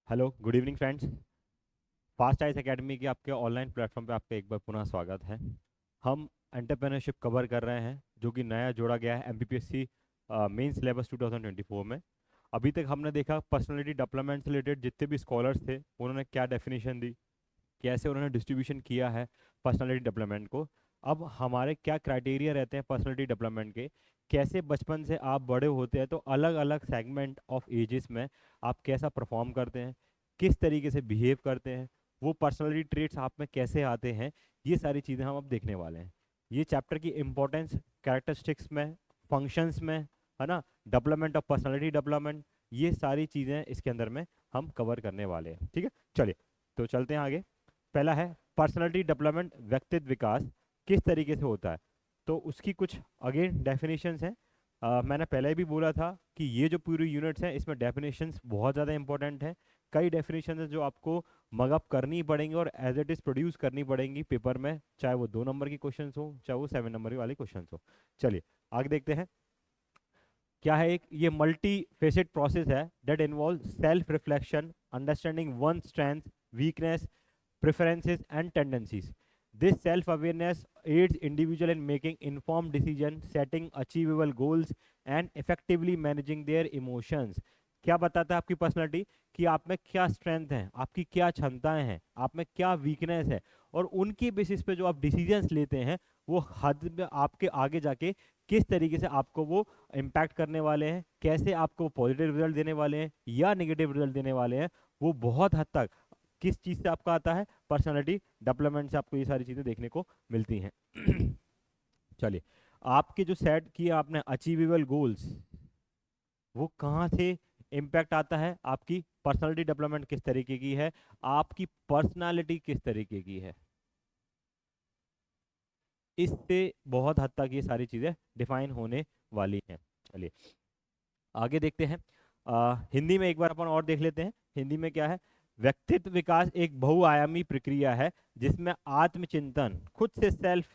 Hello good evening friends. Fast ice academy के आपके online platform पे आपका एक बार पुनः स्वागत है। हम एंटरप्रेन्योरशिप कवर कर रहे हैं जो कि नया जोड़ा गया है एमपीपीएससी मेन सिलेबस 2024 में। अभी तक हमने देखा पर्सनालिटी डेवलपमेंट से रिलेटेड जितने भी स्कॉलर्स थे उन्होंने क्या डेफिनेशन दी, कैसे उन्होंने डिस्ट्रीब्यूशन किया है पर्सनालिटी डेवलपमेंट को। अब हमारे क्या क्राइटेरिया रहते हैं पर्सनालिटी डेवलपमेंट के, कैसे बचपन से आप बड़े होते हैं तो अलग अलग सेगमेंट ऑफ एजेस में आप कैसा परफॉर्म करते हैं, किस तरीके से बिहेव करते हैं, वो पर्सनालिटी ट्रेट्स आप में कैसे आते हैं, ये सारी चीज़ें हम अब देखने वाले हैं। ये चैप्टर की इम्पोर्टेंस कैरेक्टरिस्टिक्स में, फंक्शंस में, है ना, डेवलपमेंट ऑफ पर्सनालिटी डेवलपमेंट, ये सारी चीज़ें इसके अंदर में हम कवर करने वाले हैं। ठीक है, चलिए तो चलते हैं आगे। पहला है पर्सनालिटी डेवलपमेंट, व्यक्तित्व विकास किस तरीके से होता है। तो उसकी कुछ अगेन डेफिनेशंस हैं। मैंने पहले भी बोला था कि ये जो पूरी यूनिट्स हैं इसमें डेफिनेशंस बहुत ज़्यादा इंपॉर्टेंट हैं। कई डेफिनेशंस हैं जो आपको मगअप करनी पड़ेंगी और एज इट इज़ प्रोड्यूस करनी पड़ेंगी पेपर में, चाहे वो 2 नंबर की क्वेश्चंस हो चाहे वो 7 नंबर वाले क्वेश्चंस हो। चलिए आगे देखते हैं क्या है। एक ये मल्टी फेसेट प्रोसेस है that involve self reflection, understanding one strength, weakness, preferences and tendencies. This self-awareness aids individual in making informed decisions, setting achievable goals and effectively managing their emotions. क्या बताता है आपकी पर्सनालिटी कि आप में क्या strength है, आपकी क्या क्षमताएं हैं, आप में क्या वीकनेस है, और उनकी बेसिस पे जो आप डिसीजंस लेते हैं वो हद में आपके आगे जाके किस तरीके से आपको वो इम्पैक्ट करने वाले हैं, कैसे आपको पॉजिटिव रिजल्ट देने वाले हैं या नेगेटिव रिजल्ट देने वाले हैं, वो बहुत हद तक किस चीज़ से आपका आता है, पर्सनालिटी डेवलपमेंट से आपको ये सारी चीज़ें देखने को मिलती हैं। चलिए, आपके जो सेट किए आपने अचीवेबल गोल्स, वो कहाँ से इम्पैक्ट आता है, आपकी पर्सनालिटी डेवलपमेंट किस तरीके की है, आपकी पर्सनालिटी किस तरीके की है, इससे बहुत हद तक ये सारी चीज़ें डिफाइन होने वाली हैं। चलिए आगे देखते हैं। हिंदी में एक बार अपन और देख लेते हैं। हिंदी में क्या है, व्यक्तित्व विकास एक बहुआयामी प्रक्रिया है जिसमें आत्मचिंतन, खुद से सेल्फ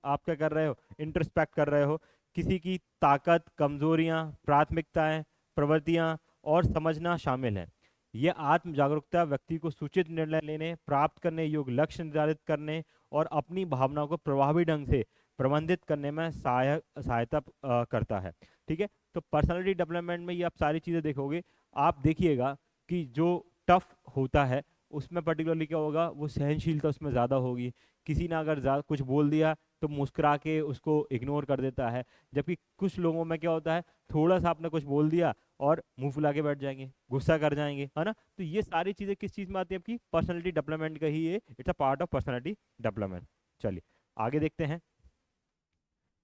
आप क्या कर रहे हो, इंट्रोस्पेक्ट कर रहे हो, किसी की ताकत, कमजोरियां, प्राथमिकताएं, प्रवृत्तियां और समझना शामिल है। यह आत्म जागरूकता व्यक्ति को सूचित निर्णय लेने, प्राप्त करने योग्य लक्ष्य निर्धारित करने और अपनी भावनाओं को प्रभावी ढंग से प्रबंधित करने में सहायता करता है। ठीक है, तो पर्सनालिटी डेवलपमेंट में ये आप सारी चीज़ें देखोगे। आप देखिएगा कि जो टफ होता है उसमें पर्टिकुलरली क्या होगा, वो सहनशीलता उसमें ज़्यादा होगी। किसी ने अगर ज़्यादा कुछ बोल दिया तो मुस्कुरा के उसको इग्नोर कर देता है, जबकि कुछ लोगों में क्या होता है, थोड़ा सा आपने कुछ बोल दिया और मुंह फुला के बैठ जाएंगे, गुस्सा कर जाएंगे, है ना। तो ये सारी चीज़ें किस चीज़ में आती है, आपकी पर्सनैलिटी डेवलपमेंट का ही ये it's a part of personality development. चलिए आगे देखते हैं।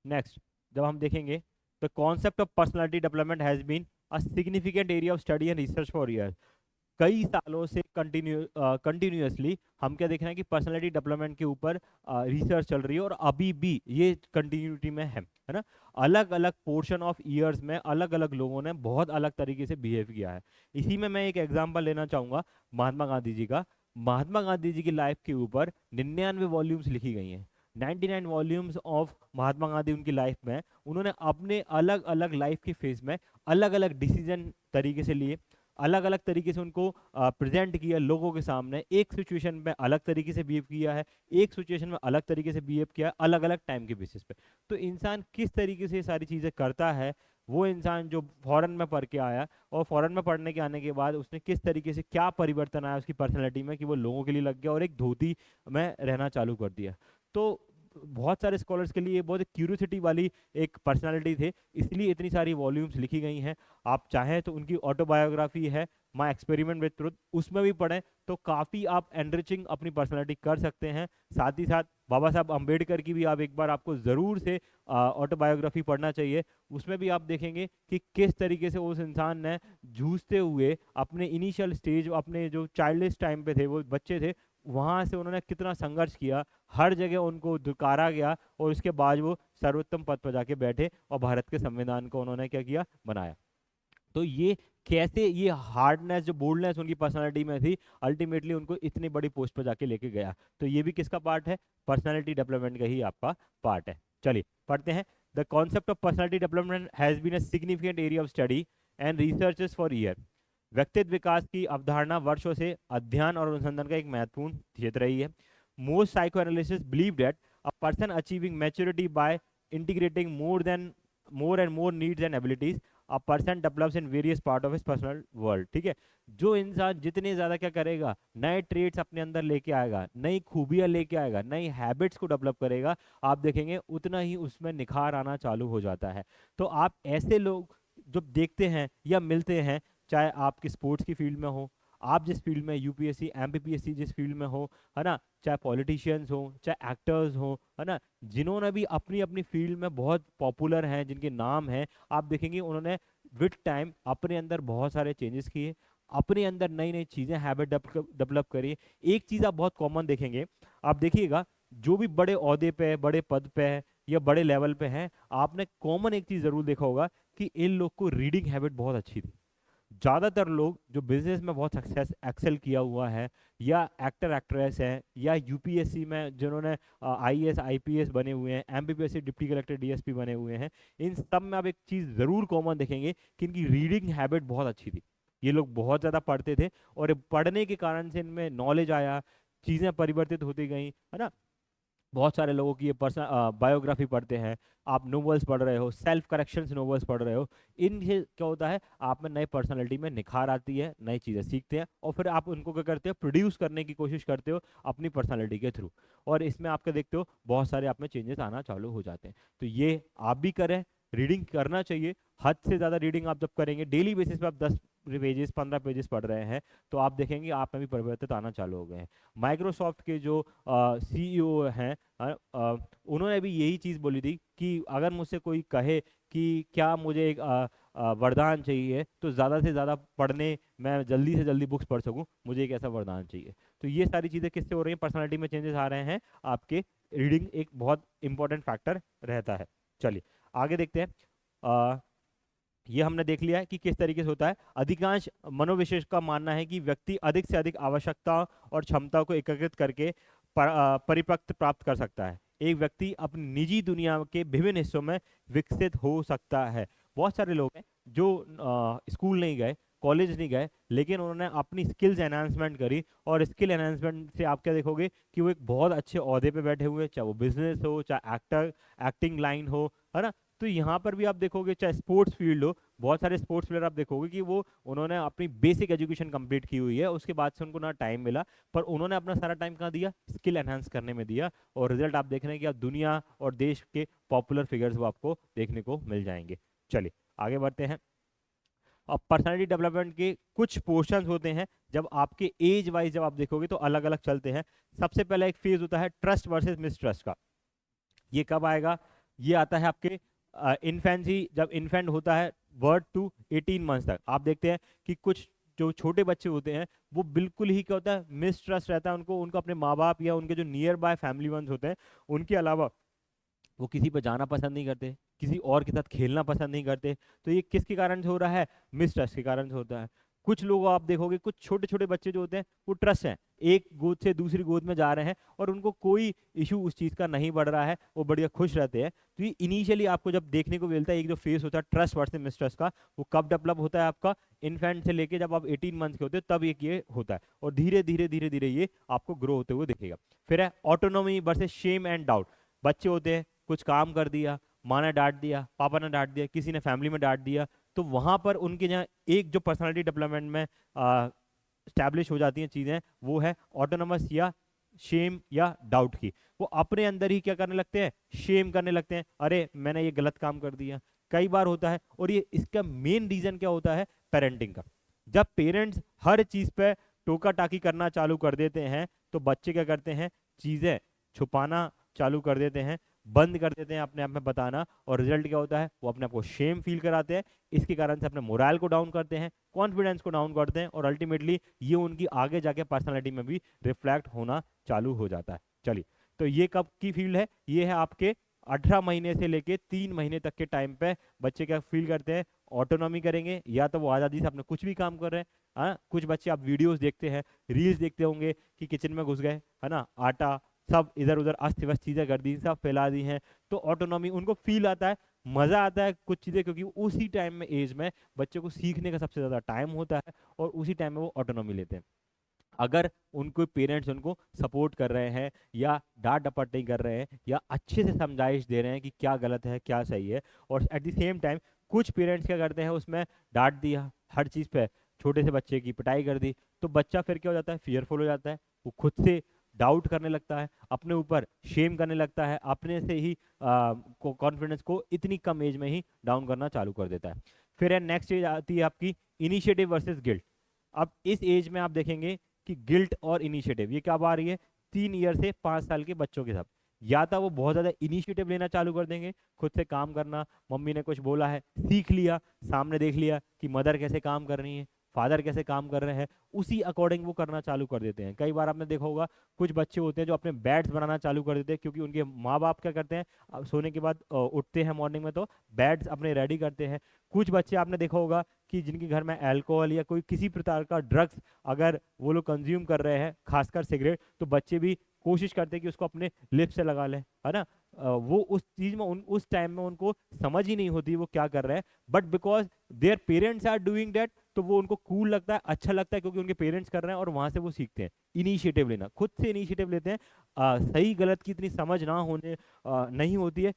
नेक्स्ट जब हम देखेंगे, the concept of personality development has been a significant area of study and research for years. कई सालों से कंटिन्यूअसली हम क्या देख रहे हैं कि पर्सनालिटी डेवलपमेंट के ऊपर रिसर्च चल रही है और अभी भी ये कंटिन्यूटी में है ना। अलग अलग पोर्शन ऑफ ईयर्स में अलग अलग लोगों ने बहुत अलग तरीके से बिहेव किया है। इसी में मैं एक एग्जांपल लेना चाहूँगा महात्मा गांधी जी का। महात्मा गांधी जी की लाइफ के ऊपर 99 वॉल्यूम्स लिखी गई हैं। 99 वॉल्यूम्स ऑफ महात्मा गांधी उनकी लाइफ में, उन्होंने अपने अलग अलग लाइफ के फेज में अलग अलग डिसीजन तरीके से लिए, अलग अलग तरीके से उनको प्रेजेंट किया लोगों के सामने। एक सिचुएशन में अलग तरीके से बिहेव किया है, एक सिचुएशन में अलग तरीके से बिहेव किया है, अलग अलग टाइम के बेसिस पे। तो इंसान किस तरीके से ये सारी चीज़ें करता है, वो इंसान जो फॉरेन में पढ़ के आया और फॉरेन में पढ़ने के आने के बाद उसने किस तरीके से क्या परिवर्तन आया उसकी पर्सनैलिटी में कि वो लोगों के लिए लग गया और एक धोती में रहना चालू कर दिया। तो बहुत सारे स्कॉलर्स के लिए ये बहुत क्यूरियोसिटी वाली एक पर्सनालिटी थे, इसलिए इतनी सारी वॉल्यूम्स लिखी गई हैं। आप चाहें तो उनकी ऑटोबायोग्राफी है माई एक्सपेरिमेंट विद ट्रुथ, उसमें भी पढ़ें तो काफ़ी आप एनरिचिंग अपनी पर्सनालिटी कर सकते हैं। साथ ही साथ बाबा साहब अम्बेडकर की भी आप एक बार आपको ज़रूर से ऑटोबायोग्राफी पढ़ना चाहिए। उसमें भी आप देखेंगे कि किस तरीके से उस इंसान ने जूझते हुए अपने इनिशियल स्टेज, अपने जो चाइल्डिश टाइम पे थे, वो बच्चे थे, वहाँ से उन्होंने कितना संघर्ष किया, हर जगह उनको दुकारा गया और उसके बाद वो सर्वोत्तम पद पर जाके बैठे और भारत के संविधान को उन्होंने क्या किया, बनाया। तो ये कैसे ये हार्डनेस, जो बोल्डनेस उनकी पर्सनालिटी में थी, अल्टीमेटली उनको इतनी बड़ी पोस्ट पर जाके लेके गया। तो ये भी किसका पार्ट है, पर्सनालिटी डेवलपमेंट का ही आपका पार्ट है। चलिए पढ़ते हैं। The concept of personality development has been a significant area of study and researches for year. व्यक्तित्व विकास की अवधारणा वर्षों से अध्ययन और अनुसंधान का एक महत्वपूर्ण क्षेत्र रही है। Most psycho analysis believe that a person achieving maturity by integrating more and more needs and abilities a person develops in various part of his personal world. ठीक है, जो इंसान जितने ज्यादा क्या करेगा, नए ट्रेड्स अपने अंदर लेके आएगा, नई खूबियां लेके आएगा, नई हैबिट्स को डेवलप करेगा, आप देखेंगे उतना ही उसमें निखार आना चालू हो जाता है। तो आप ऐसे लोग जो देखते हैं या मिलते हैं, चाहे आपकी स्पोर्ट्स की फील्ड में हो, आप जिस फील्ड में यूपीएससी एमपीपीएससी जिस फील्ड में हो, है ना, चाहे पॉलिटिशियंस हो, चाहे एक्टर्स हो, है ना, जिन्होंने भी अपनी अपनी फील्ड में बहुत पॉपुलर हैं, जिनके नाम हैं, आप देखेंगे उन्होंने विद टाइम अपने अंदर बहुत सारे चेंजेस किए, अपने अंदर नई नई चीजें हैबिट डेवलप करी। एक चीज आप बहुत कॉमन देखेंगे, आप देखिएगा जो भी बड़े ओहदे पे है, बड़े पद पे है या बड़े लेवल पे हैं, आपने कॉमन एक चीज जरूर देखा होगा कि इन लोग को रीडिंग हैबिट बहुत अच्छी थी। ज्यादातर लोग जो बिजनेस में बहुत सक्सेस एक्सेल किया हुआ है, या एक्टर एक्ट्रेस है, या यूपीएससी में जिन्होंने आईएएस आईपीएस बने हुए हैं, एमपीपीएससी डिप्टी कलेक्टर डीएसपी बने हुए हैं, इन सब में आप एक चीज जरूर कॉमन देखेंगे कि इनकी रीडिंग हैबिट बहुत अच्छी थी। ये लोग बहुत ज्यादा पढ़ते थे और पढ़ने के कारण से इनमें नॉलेज आया, चीजें परिवर्तित होती गई, है ना। बहुत सारे लोगों की ये पर्सनल बायोग्राफी पढ़ते हैं, आप नोवेल्स पढ़ रहे हो, सेल्फ करेक्शंस नोवेल्स पढ़ रहे हो, इनसे क्या होता है, आप में नए पर्सनालिटी में निखार आती है, नई चीज़ें सीखते हैं और फिर आप उनको क्या करते हो, प्रोड्यूस करने की कोशिश करते हो अपनी पर्सनालिटी के थ्रू, और इसमें आपका देखते हो बहुत सारे आप में चेंजेस आना चालू हो जाते हैं। तो ये आप भी करें, रीडिंग करना चाहिए। हद से ज़्यादा रीडिंग आप जब करेंगे, डेली बेसिस पे आप 10 पेजेस 15 पेजेस पढ़ रहे हैं, तो आप देखेंगे आप में भी परिवर्तित आना चालू हो गए हैं। माइक्रोसॉफ्ट के जो सीईओ हैं, उन्होंने भी यही चीज़ बोली थी कि अगर मुझसे कोई कहे कि क्या मुझे एक वरदान चाहिए, तो ज़्यादा से ज़्यादा पढ़ने, मैं जल्दी से जल्दी बुक्स पढ़ सकूं, मुझे एक ऐसा वरदान चाहिए। तो ये सारी चीज़ें किससे हो रही हैं, पर्सनालिटी में चेंजेस आ रहे हैं, आपके रीडिंग एक बहुत इंपॉर्टेंट फैक्टर रहता है। चलिए आगे देखते हैं। ये हमने देख लिया है कि किस तरीके से होता है। अधिकांश मनोविशेष का मानना है कि व्यक्ति अधिक से अधिक आवश्यकता और क्षमता को एकत्रित करके परिपक्व प्राप्त कर सकता है। एक व्यक्ति अपनी निजी दुनिया के विभिन्न हिस्सों में विकसित हो सकता है। बहुत सारे लोग हैं जो स्कूल नहीं गए, कॉलेज नहीं गए, लेकिन उन्होंने अपनी स्किल्स एनहांसमेंट करी, और स्किल एनहांसमेंट से आप क्या देखोगे कि वो एक बहुत अच्छे ओहदे पे बैठे हुए, चाहे वो बिजनेस हो, चाहे एक्टिंग लाइन हो, है ना। तो यहाँ पर भी आप देखोगे, चाहे स्पोर्ट्स फील्ड हो, बहुत सारे स्पोर्ट्स प्लेयर आप देखोगे कि वो उन्होंने अपनी बेसिक एजुकेशन कंप्लीट की हुई है, उसके बाद से उनको ना टाइम मिला, पर उन्होंने अपना सारा टाइम कहाँ दिया, स्किल एनहांस करने में दिया, और रिजल्ट आप देख रहे हैं कि आप दुनिया और देश के पॉपुलर फिगर्स वो आपको देखने को मिल जाएंगे। चलिए आगे बढ़ते हैं। अब पर्सनालिटी डेवलपमेंट के कुछ पोर्शंस होते हैं, जब आपके एज वाइज जब आप देखोगे तो अलग अलग चलते हैं। सबसे पहला एक फेज होता है ट्रस्ट वर्सेस मिसट्रस्ट का। ये कब आएगा, ये आता है आपके इन्फेंसी, जब इन्फेंट होता है वर्ड टू 18 मंथ्स तक। आप देखते हैं कि कुछ जो छोटे बच्चे होते हैं वो बिल्कुल ही क्या होता है, मिसट्रस्ट रहता है उनको, उनको अपने माँ बाप या उनके जो नियर बाय फैमिली वंस होते हैं उनके अलावा वो किसी पे जाना पसंद नहीं करते, किसी और के साथ खेलना पसंद नहीं करते। तो ये किसके कारण से हो रहा है, मिसट्रस्ट के कारण से होता है। कुछ लोग आप देखोगे, कुछ छोटे छोटे बच्चे जो होते हैं वो ट्रस्ट हैं, एक गोद से दूसरी गोद में जा रहे हैं और उनको कोई इशू उस चीज़ का नहीं बढ़ रहा है, वो बढ़िया खुश रहते हैं। तो ये इनिशियली आपको जब देखने को मिलता है, एक जो फेस होता है ट्रस्ट वर्सेस मिसट्रस्ट का, वो कब डेवलप होता है आपका, इन्फेंट से लेके जब आप 18 मंथ के होते हैं तब एक ये होता है, और धीरे धीरे धीरे धीरे ये आपको ग्रो होते हुए दिखेगा। फिर है autonomy versus shame and doubt. बच्चे होते हैं, कुछ काम कर दिया, माँ ने डांट दिया, पापा ने डांट दिया, किसी ने फैमिली में डांट दिया, तो वहां पर उनके यहाँ एक जो पर्सनालिटी डेवलपमेंट में स्टैब्लिश हो जाती हैं चीजें, वो है ऑटोनमस या शेम या डाउट की। वो अपने अंदर ही क्या करने लगते हैं, शेम करने लगते हैं, अरे मैंने ये गलत काम कर दिया, कई बार होता है। और ये इसका मेन रीजन क्या होता है, पेरेंटिंग का। जब पेरेंट्स हर चीज पे टोका टाकी करना चालू कर देते हैं, तो बच्चे क्या करते हैं, चीजें छुपाना चालू कर देते हैं, बंद कर देते हैं अपने आप में बताना, और रिजल्ट क्या होता है, वो अपने आप को शेम फील कराते हैं। इसके कारण से अपने मोरल को डाउन करते हैं, कॉन्फिडेंस को डाउन करते हैं, और अल्टीमेटली ये उनकी आगे जाके पर्सनालिटी में भी रिफ्लेक्ट होना चालू हो जाता है। चलिए, तो ये कब की फील्ड है, ये है आपके 18 महीने से लेके 3 महीने तक के टाइम पे बच्चे क्या फील करते हैं, ऑटोनॉमी करेंगे, या तो वो आज़ादी से अपने कुछ भी काम कर रहे हैं। हाँ, कुछ बच्चे आप वीडियोस देखते हैं, रील्स देखते होंगे कि किचन में घुस गए, है ना, आटा सब इधर उधर अस्त व्यस्त चीज़ें कर दी, सब फैला दी हैं, तो ऑटोनॉमी उनको फील आता है, मजा आता है कुछ चीजें, क्योंकि उसी टाइम में एज में बच्चे को सीखने का सबसे ज्यादा टाइम होता है और उसी टाइम में वो ऑटोनॉमी लेते हैं। अगर उनको पेरेंट्स उनको सपोर्ट कर रहे हैं या डांट डपट नहीं कर रहे हैं या अच्छे से समझाइश दे रहे हैं कि क्या गलत है क्या सही है, और एट द सेम टाइम कुछ पेरेंट्स क्या करते हैं, उसमें डांट दिया हर चीज़ पे, छोटे से बच्चे की पिटाई कर दी, तो बच्चा फिर क्या हो जाता है, फियरफुल हो जाता है, वो खुद से डाउट करने लगता है, अपने ऊपर शेम करने लगता है, अपने से ही कॉन्फिडेंस को इतनी कम एज में ही डाउन करना चालू कर देता है। फिर नेक्स्ट एज आती है आपकी इनिशिएटिव वर्सेस गिल्ट। अब इस एज में आप देखेंगे कि गिल्ट और इनिशिएटिव ये कब आ रही है, 3 ईयर से 5 साल के बच्चों के साथ। या तो वो बहुत ज़्यादा इनिशिएटिव लेना चालू कर देंगे, खुद से काम करना, मम्मी ने कुछ बोला है सीख लिया, सामने देख लिया कि मदर कैसे काम कर रही है, फादर कैसे काम कर रहे हैं, उसी अकॉर्डिंग वो करना चालू कर देते हैं। कई बार आपने देखा होगा कुछ बच्चे होते हैं जो अपने बैट्स बनाना चालू कर देते हैं, क्योंकि उनके माँ बाप क्या करते हैं, सोने के बाद उठते हैं मॉर्निंग में तो बैट्स अपने रेडी करते हैं। कुछ बच्चे आपने देखा होगा कि जिनके घर में अल्कोहल या कोई किसी प्रकार का ड्रग्स अगर वो लोग कंज्यूम कर रहे हैं, खासकर सिगरेट, तो बच्चे भी कोशिश करते हैं कि उसको अपने लिप से लगा लें, है ना। वो उस चीज में उस टाइम में उनको समझ ही नहीं होती वो क्या कर रहे हैं, but because their parents are doing that, तो वो उनको कूल लगता है, अच्छा लगता है, क्योंकि उनके पेरेंट्स कर रहे हैं और वहां से वो सीखते हैं इनिशिएटिव लेना, खुद से इनिशिएटिव लेते हैं। सही गलत की इतनी समझ ना होने नहीं होती है,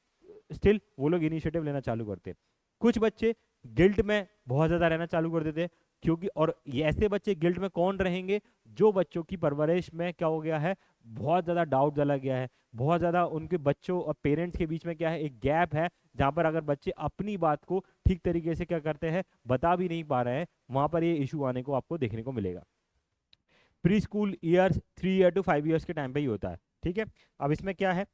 स्टिल वो लोग इनिशिएटिव लेना चालू करते हैं। कुछ बच्चे गिल्ट में बहुत ज़्यादा रहना चालू कर देते हैं, क्योंकि और ये ऐसे बच्चे गिल्ट में कौन रहेंगे, जो बच्चों की परवरिश में क्या हो गया है, बहुत ज़्यादा डाउट डाला गया है, बहुत ज़्यादा उनके बच्चों और पेरेंट्स के बीच में क्या है, एक गैप है, जहाँ पर अगर बच्चे अपनी बात को ठीक तरीके से क्या करते हैं, बता भी नहीं पा रहे हैं, वहाँ पर ये इशू आने को आपको देखने को मिलेगा। Pre school years 3 year to 5 years के टाइम पे ही होता है, ठीक है। अब इसमें क्या है,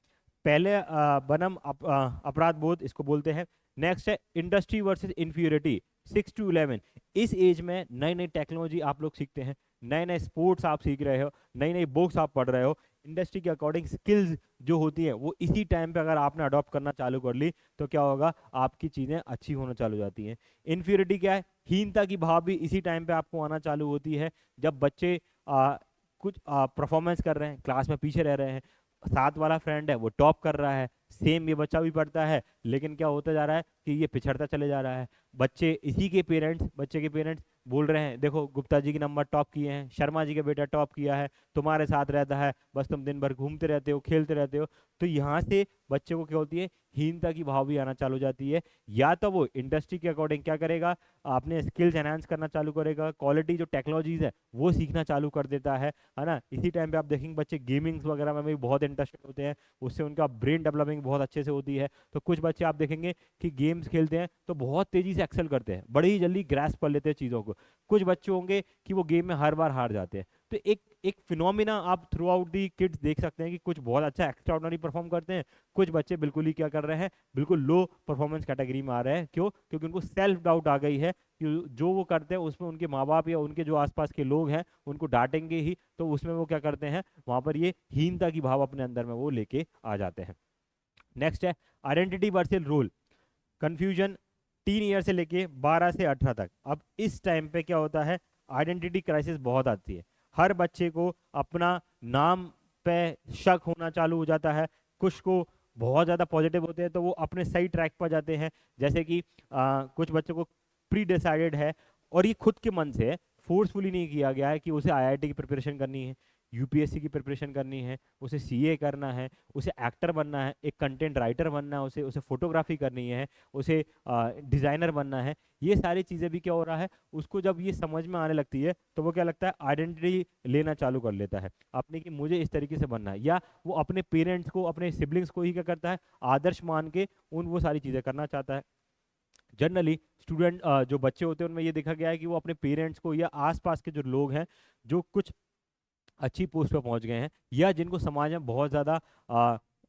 पहले बनम अपराध बोध इसको बोलते हैं। नेक्स्ट है इंडस्ट्री वर्सेस इंफीरियरिटी 6 to 11। इस एज में नई नई टेक्नोलॉजी आप लोग सीखते हैं, नए नए स्पोर्ट्स आप सीख रहे हो, नई नई बुक्स आप पढ़ रहे हो, इंडस्ट्री के अकॉर्डिंग स्किल्स जो होती है वो इसी टाइम पे अगर आपने अडॉप्ट करना चालू कर ली, तो क्या होगा, आपकी चीज़ें अच्छी होना चालू हो जाती हैं। इन्फीरियरिटी क्या है, हीनता की भाव भी इसी टाइम पे आपको आना चालू होती है, जब बच्चे कुछ परफॉर्मेंस कर रहे हैं, क्लास में पीछे रह रहे हैं, साथ वाला फ्रेंड है वो टॉप कर रहा है, सेम ये बच्चा भी पढ़ता है, लेकिन क्या होता जा रहा है कि ये पिछड़ता चले जा रहा है। बच्चे इसी के पेरेंट्स, बच्चे के पेरेंट्स बोल रहे हैं देखो गुप्ता जी के नंबर टॉप किए हैं, शर्मा जी का बेटा टॉप किया है, तुम्हारे साथ रहता है, बस तुम दिन भर घूमते रहते हो, खेलते रहते हो। तो यहाँ से बच्चे को क्या होती है, हीनता की भाव भी आना चालू हो जाती है। या तो वो इंडस्ट्री के अकॉर्डिंग क्या करेगा, अपने स्किल्स एनहांस करना चालू करेगा, क्वालिटी जो टेक्नोलॉजीज है वो सीखना चालू कर देता है ना। इसी टाइम पे आप देखेंगे बच्चे गेमिंग्स वगैरह में भी बहुत इंटरेस्टेड होते हैं, उससे उनका ब्रेन डेवलपिंग बहुत अच्छे से होती है। तो कुछ बच्चे आप देखेंगे कि गेम्स खेलते हैं तो बहुत तेजी से एक्सेल करते हैं, बड़ी ही जल्दी ग्रास्प कर लेते हैं चीज़ों को। कुछ बच्चे होंगे कि वो गेम में हर बार हार जाते हैं। तो एक फिनोमिना आप थ्रू आउट दी किड्स देख सकते हैं कि कुछ बहुत अच्छा एक्स्ट्रा ऑर्डिनरी परफॉर्म करते हैं, कुछ बच्चे बिल्कुल ही क्या कर रहे हैं, बिल्कुल लो परफॉर्मेंस कैटेगरी में आ रहे हैं। क्यों? क्योंकि उनको सेल्फ डाउट आ गई है कि जो वो करते हैं उसमें उनके माँ बाप या उनके जो आसपास के लोग हैं उनको डांटेंगे ही, तो उसमें वो क्या करते हैं, वहाँ पर ये हीनता की भाव अपने अंदर में वो लेके आ जाते हैं। नेक्स्ट है identity versus role confusion, 3 year से लेके 12 से 18 तक। अब इस टाइम पे क्या होता है, आइडेंटिटी क्राइसिस बहुत आती है, हर बच्चे को अपना नाम पे शक होना चालू हो जाता है। कुछ को बहुत ज़्यादा पॉजिटिव होते हैं तो वो अपने सही ट्रैक पर जाते हैं, जैसे कि कुछ बच्चों को प्री डिसाइडेड है और ये खुद के मन से फोर्सफुली नहीं किया गया है कि उसे आईआईटी की प्रिपरेशन करनी है, यूपीएससी की प्रिपरेशन करनी है, उसे सीए करना है, उसे एक्टर बनना है, एक कंटेंट राइटर बनना है, उसे उसे फोटोग्राफी करनी है, उसे डिज़ाइनर बनना है। ये सारी चीज़ें भी क्या हो रहा है, उसको जब ये समझ में आने लगती है तो वो क्या लगता है, आइडेंटिटी लेना चालू कर लेता है अपने कि मुझे इस तरीके से बनना है, या वो अपने पेरेंट्स को, अपने सिबलिंग्स को ही क्या करता है, आदर्श मान के उन वो सारी चीज़ें करना चाहता है। जनरली स्टूडेंट जो बच्चे होते हैं उनमें ये देखा गया है कि वो अपने पेरेंट्स को या आसपास के जो लोग हैं जो कुछ अच्छी पोस्ट पर पहुंच गए हैं या जिनको समाज में बहुत ज़्यादा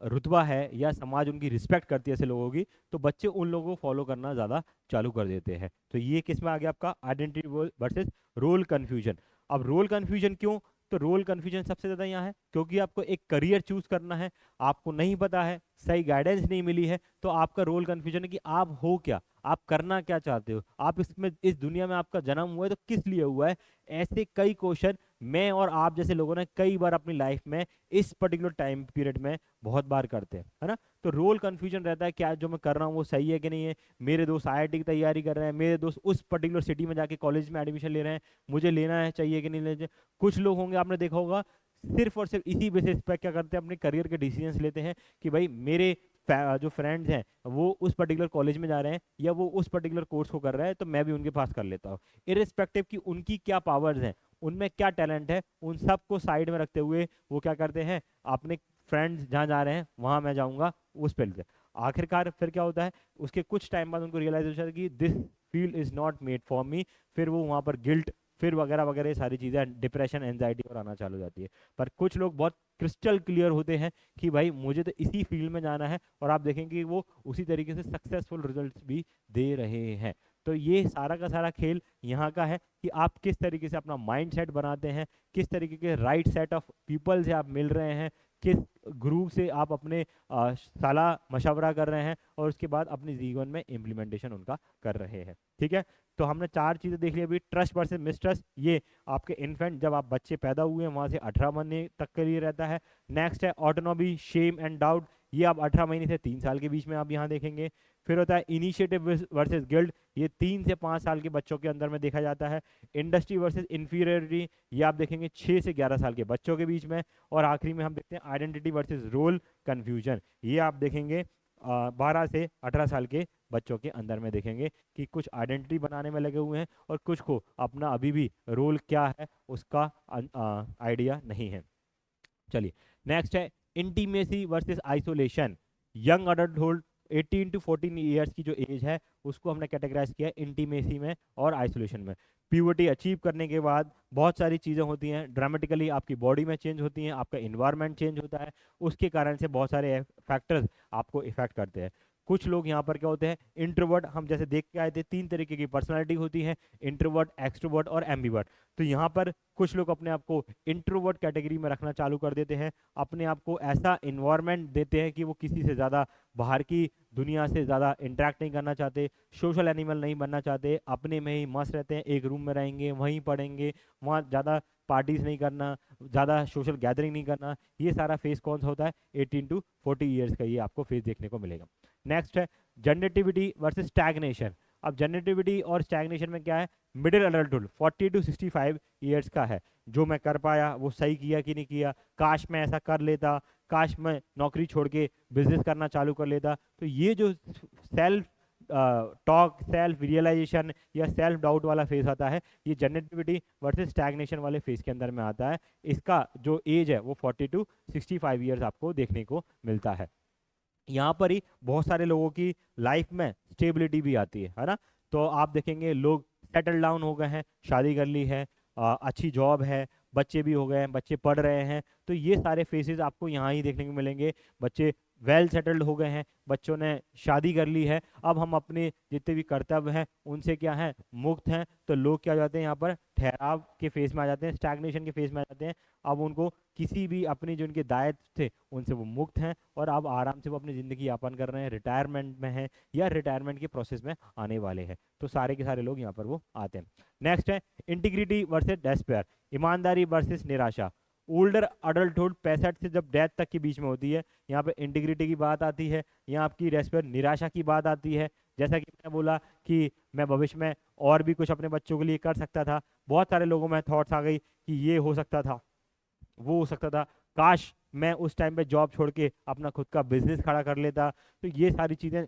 रुतबा है या समाज उनकी रिस्पेक्ट करती है ऐसे लोगों की, तो बच्चे उन लोगों को फॉलो करना ज़्यादा चालू कर देते हैं। तो ये किस में आ गया आपका आइडेंटिटी वर्सेस रोल कन्फ्यूजन। अब रोल कन्फ्यूजन क्यों, तो रोल कन्फ्यूजन सबसे ज़्यादा यहाँ है क्योंकि आपको एक करियर चूज करना है, आपको नहीं पता है, सही गाइडेंस नहीं मिली है, तो आपका रोल कन्फ्यूजन है कि आप हो क्या, आप करना क्या चाहते हो, आप इसमें इस दुनिया में आपका जन्म हुआ है तो किस लिए हुआ है। ऐसे कई क्वेश्चन मैं और आप जैसे लोगों ने कई बार अपनी लाइफ में इस पर्टिकुलर टाइम पीरियड में बहुत बार करते हैं, है ना। तो रोल कन्फ्यूजन रहता है, क्या जो मैं कर रहा हूँ वो सही है कि नहीं है। मेरे दोस्त आईआईटी की तैयारी कर रहे हैं, मेरे दोस्त उस पर्टिकुलर सिटी में जाके कॉलेज में एडमिशन ले रहे हैं, मुझे लेना है, चाहिए कि नहीं लेना चाहिए। कुछ लोग होंगे आपने देखा होगा सिर्फ और सिर्फ इसी बेसिस पे क्या करते हैं, अपने करियर के डिसीजंस लेते हैं कि भाई मेरे जो फ्रेंड्स हैं वो उस पर्टिकुलर कॉलेज में जा रहे हैं या वो उस पर्टिकुलर कोर्स को कर रहे हैं, तो मैं भी उनके पास कर लेता हूँ, इरिस्पेक्टिव कि उनकी क्या पावर्स हैं, उनमें क्या टैलेंट है, उन सब को साइड में रखते हुए वो क्या करते हैं, अपने फ्रेंड्स जहाँ जा रहे हैं वहाँ मैं जाऊँगा, उस पे आखिरकार फिर क्या होता है, उसके कुछ टाइम बाद उनको रियलाइज होता है कि this field is not made for me, फिर वो वहाँ पर गिल्ट फिर वगैरह वगैरह सारी चीज़ें, डिप्रेशन, एंजाइटी और आना चालू हो जाती है। पर कुछ लोग बहुत क्रिस्टल क्लियर होते हैं कि भाई मुझे तो इसी फील्ड में जाना है, और आप देखेंगे कि वो उसी तरीके से सक्सेसफुल रिजल्ट्स भी दे रहे हैं। तो ये सारा का सारा खेल यहाँ का है कि आप किस तरीके से अपना माइंड सेट बनाते हैं, किस तरीके के राइट सेट ऑफ पीपल से आप मिल रहे हैं, किस ग्रुप से आप अपने सलाह मशवरा कर रहे हैं, और उसके बाद अपने जीवन में इम्प्लीमेंटेशन उनका कर रहे हैं। ठीक है, तो हमने 4 चीज़ें देख ली अभी। ट्रस्ट वर्सेस मिसट्रस्ट, ये आपके इन्फेंट जब आप बच्चे पैदा हुए हैं वहाँ से 18 महीने तक के लिए रहता है। नेक्स्ट है ऑटोनॉमी, शेम एंड डाउट, ये आप 18 महीने से 3 साल के बीच में आप यहाँ देखेंगे। फिर होता है इनिशिएटिव वर्सेस गिल्ड, ये 3 से 5 साल के बच्चों के अंदर में देखा जाता है। इंडस्ट्री वर्सेस इंफीरियरिटी, ये आप देखेंगे 6 से 11 साल के बच्चों के बीच में। और आखिरी में हम देखते हैं आइडेंटिटी वर्सेस रोल कन्फ्यूजन, ये आप देखेंगे 12 से 18 साल के बच्चों के अंदर में देखेंगे कि कुछ आइडेंटिटी बनाने में लगे हुए हैं और कुछ को अपना अभी भी रोल क्या है उसका आइडिया नहीं है। चलिए नेक्स्ट है intimacy versus isolation. Young adulthood 18 to 14 years की जो एज है उसको हमने कैटेगराइज किया इंटीमेसी में और आइसोलेशन में। प्यूबर्टी अचीव करने के बाद बहुत सारी चीज़ें होती हैं, ड्रामेटिकली आपकी बॉडी में चेंज होती हैं, आपका इन्वायरमेंट चेंज होता है, उसके कारण से बहुत सारे फैक्टर्स आपको इफेक्ट करते हैं। कुछ लोग यहाँ पर क्या होते हैं इंट्रोवर्ट, हम जैसे देख के आए थे 3 तरीके की पर्सनालिटी होती है, इंट्रोवर्ट, एक्सट्रोवर्ट और एम्बीवर्ट। तो यहाँ पर कुछ लोग अपने आप को इंट्रोवर्ट कैटेगरी में रखना चालू कर देते हैं, अपने आप को ऐसा इन्वायरमेंट देते हैं कि वो किसी से ज़्यादा बाहर की दुनिया से ज़्यादा इंटरेक्ट नहीं करना चाहते, सोशल एनिमल नहीं बनना चाहते, अपने में ही मस्त रहते हैं, एक रूम में रहेंगे, वहीं पढ़ेंगे, वहाँ ज़्यादा पार्टीज नहीं करना, ज़्यादा सोशल गैदरिंग नहीं करना। ये सारा फेस कौन सा होता है 18 टू 40 ईयर्स का ये आपको फेस देखने को मिलेगा। नेक्स्ट है जनरेटिविटी वर्सेस स्टैग्नेशन। अब जनरेटिविटी और स्टैग्नेशन में क्या है, मिडिल अडल्टहुड 40 टू 65 ईयर्स का है, जो मैं कर पाया वो सही किया कि नहीं किया, काश मैं ऐसा कर लेता, काश मैं नौकरी छोड़ के बिजनेस करना चालू कर लेता। तो ये जो सेल्फ टॉक, सेल्फ रियलाइजेशन या सेल्फ डाउट वाला फेज आता है, ये जनरेटिविटी वर्सेस स्टैग्नेशन वाले फेज के अंदर में आता है। इसका जो एज है वो 40 टू 65 ईयर्स आपको देखने को मिलता है। यहाँ पर ही बहुत सारे लोगों की लाइफ में स्टेबिलिटी भी आती है ना। तो आप देखेंगे लोग सेटल डाउन हो गए हैं, शादी कर ली है, अच्छी जॉब है, बच्चे भी हो गए हैं, बच्चे पढ़ रहे हैं, तो ये सारे फेसेस आपको यहाँ ही देखने को मिलेंगे। बच्चे वेल सेटल्ड हो गए हैं, बच्चों ने शादी कर ली है, अब हम अपने जितने भी कर्तव्य हैं उनसे क्या है मुक्त हैं। तो लोग क्या हो जाते हैं यहाँ पर ठहराव के फेज में आ जाते हैं, स्टैग्नेशन के फेज में आ जाते हैं। अब उनको किसी भी अपनी जो उनके दायित्व थे उनसे वो मुक्त हैं और अब आराम से वो अपनी ज़िंदगी यापन कर रहे हैं, रिटायरमेंट में हैं या रिटायरमेंट के प्रोसेस में आने वाले हैं। तो सारे के सारे लोग यहाँ पर वो आते हैं। नेक्स्ट है इंटीग्रिटी वर्सेस डेस्पेयर, ईमानदारी वर्सेस निराशा। ओल्डर अडल्टहुड 65 से जब डेथ तक के बीच में होती है, यहाँ पे इंटीग्रिटी की बात आती है, यहाँ आपकी डेस्पेयर निराशा की बात आती है। जैसा कि मैंने बोला कि मैं भविष्य में और भी कुछ अपने बच्चों के लिए कर सकता था, बहुत सारे लोगों में थॉट्स आ गई कि ये हो सकता था, वो हो सकता था, काश मैं उस टाइम पे जॉब छोड़ के अपना खुद का बिजनेस खड़ा कर लेता। तो ये सारी चीज़ें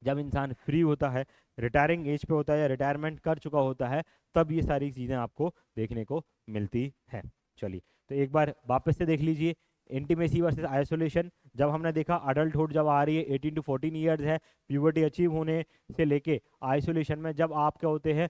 जब इंसान फ्री होता है, रिटायरिंग एज पे होता है या रिटायरमेंट कर चुका होता है, तब ये सारी चीज़ें आपको देखने को मिलती है। चलिए तो एक बार वापस से देख लीजिए इंटीमेसी वर्सेस आइसोलेशन। जब हमने देखा अडल्टहुड जब आ रही है 18 टू 14 ईयर्स है, प्यूबर्टी अचीव होने से लेके आइसोलेशन में जब आप क्या होते हैं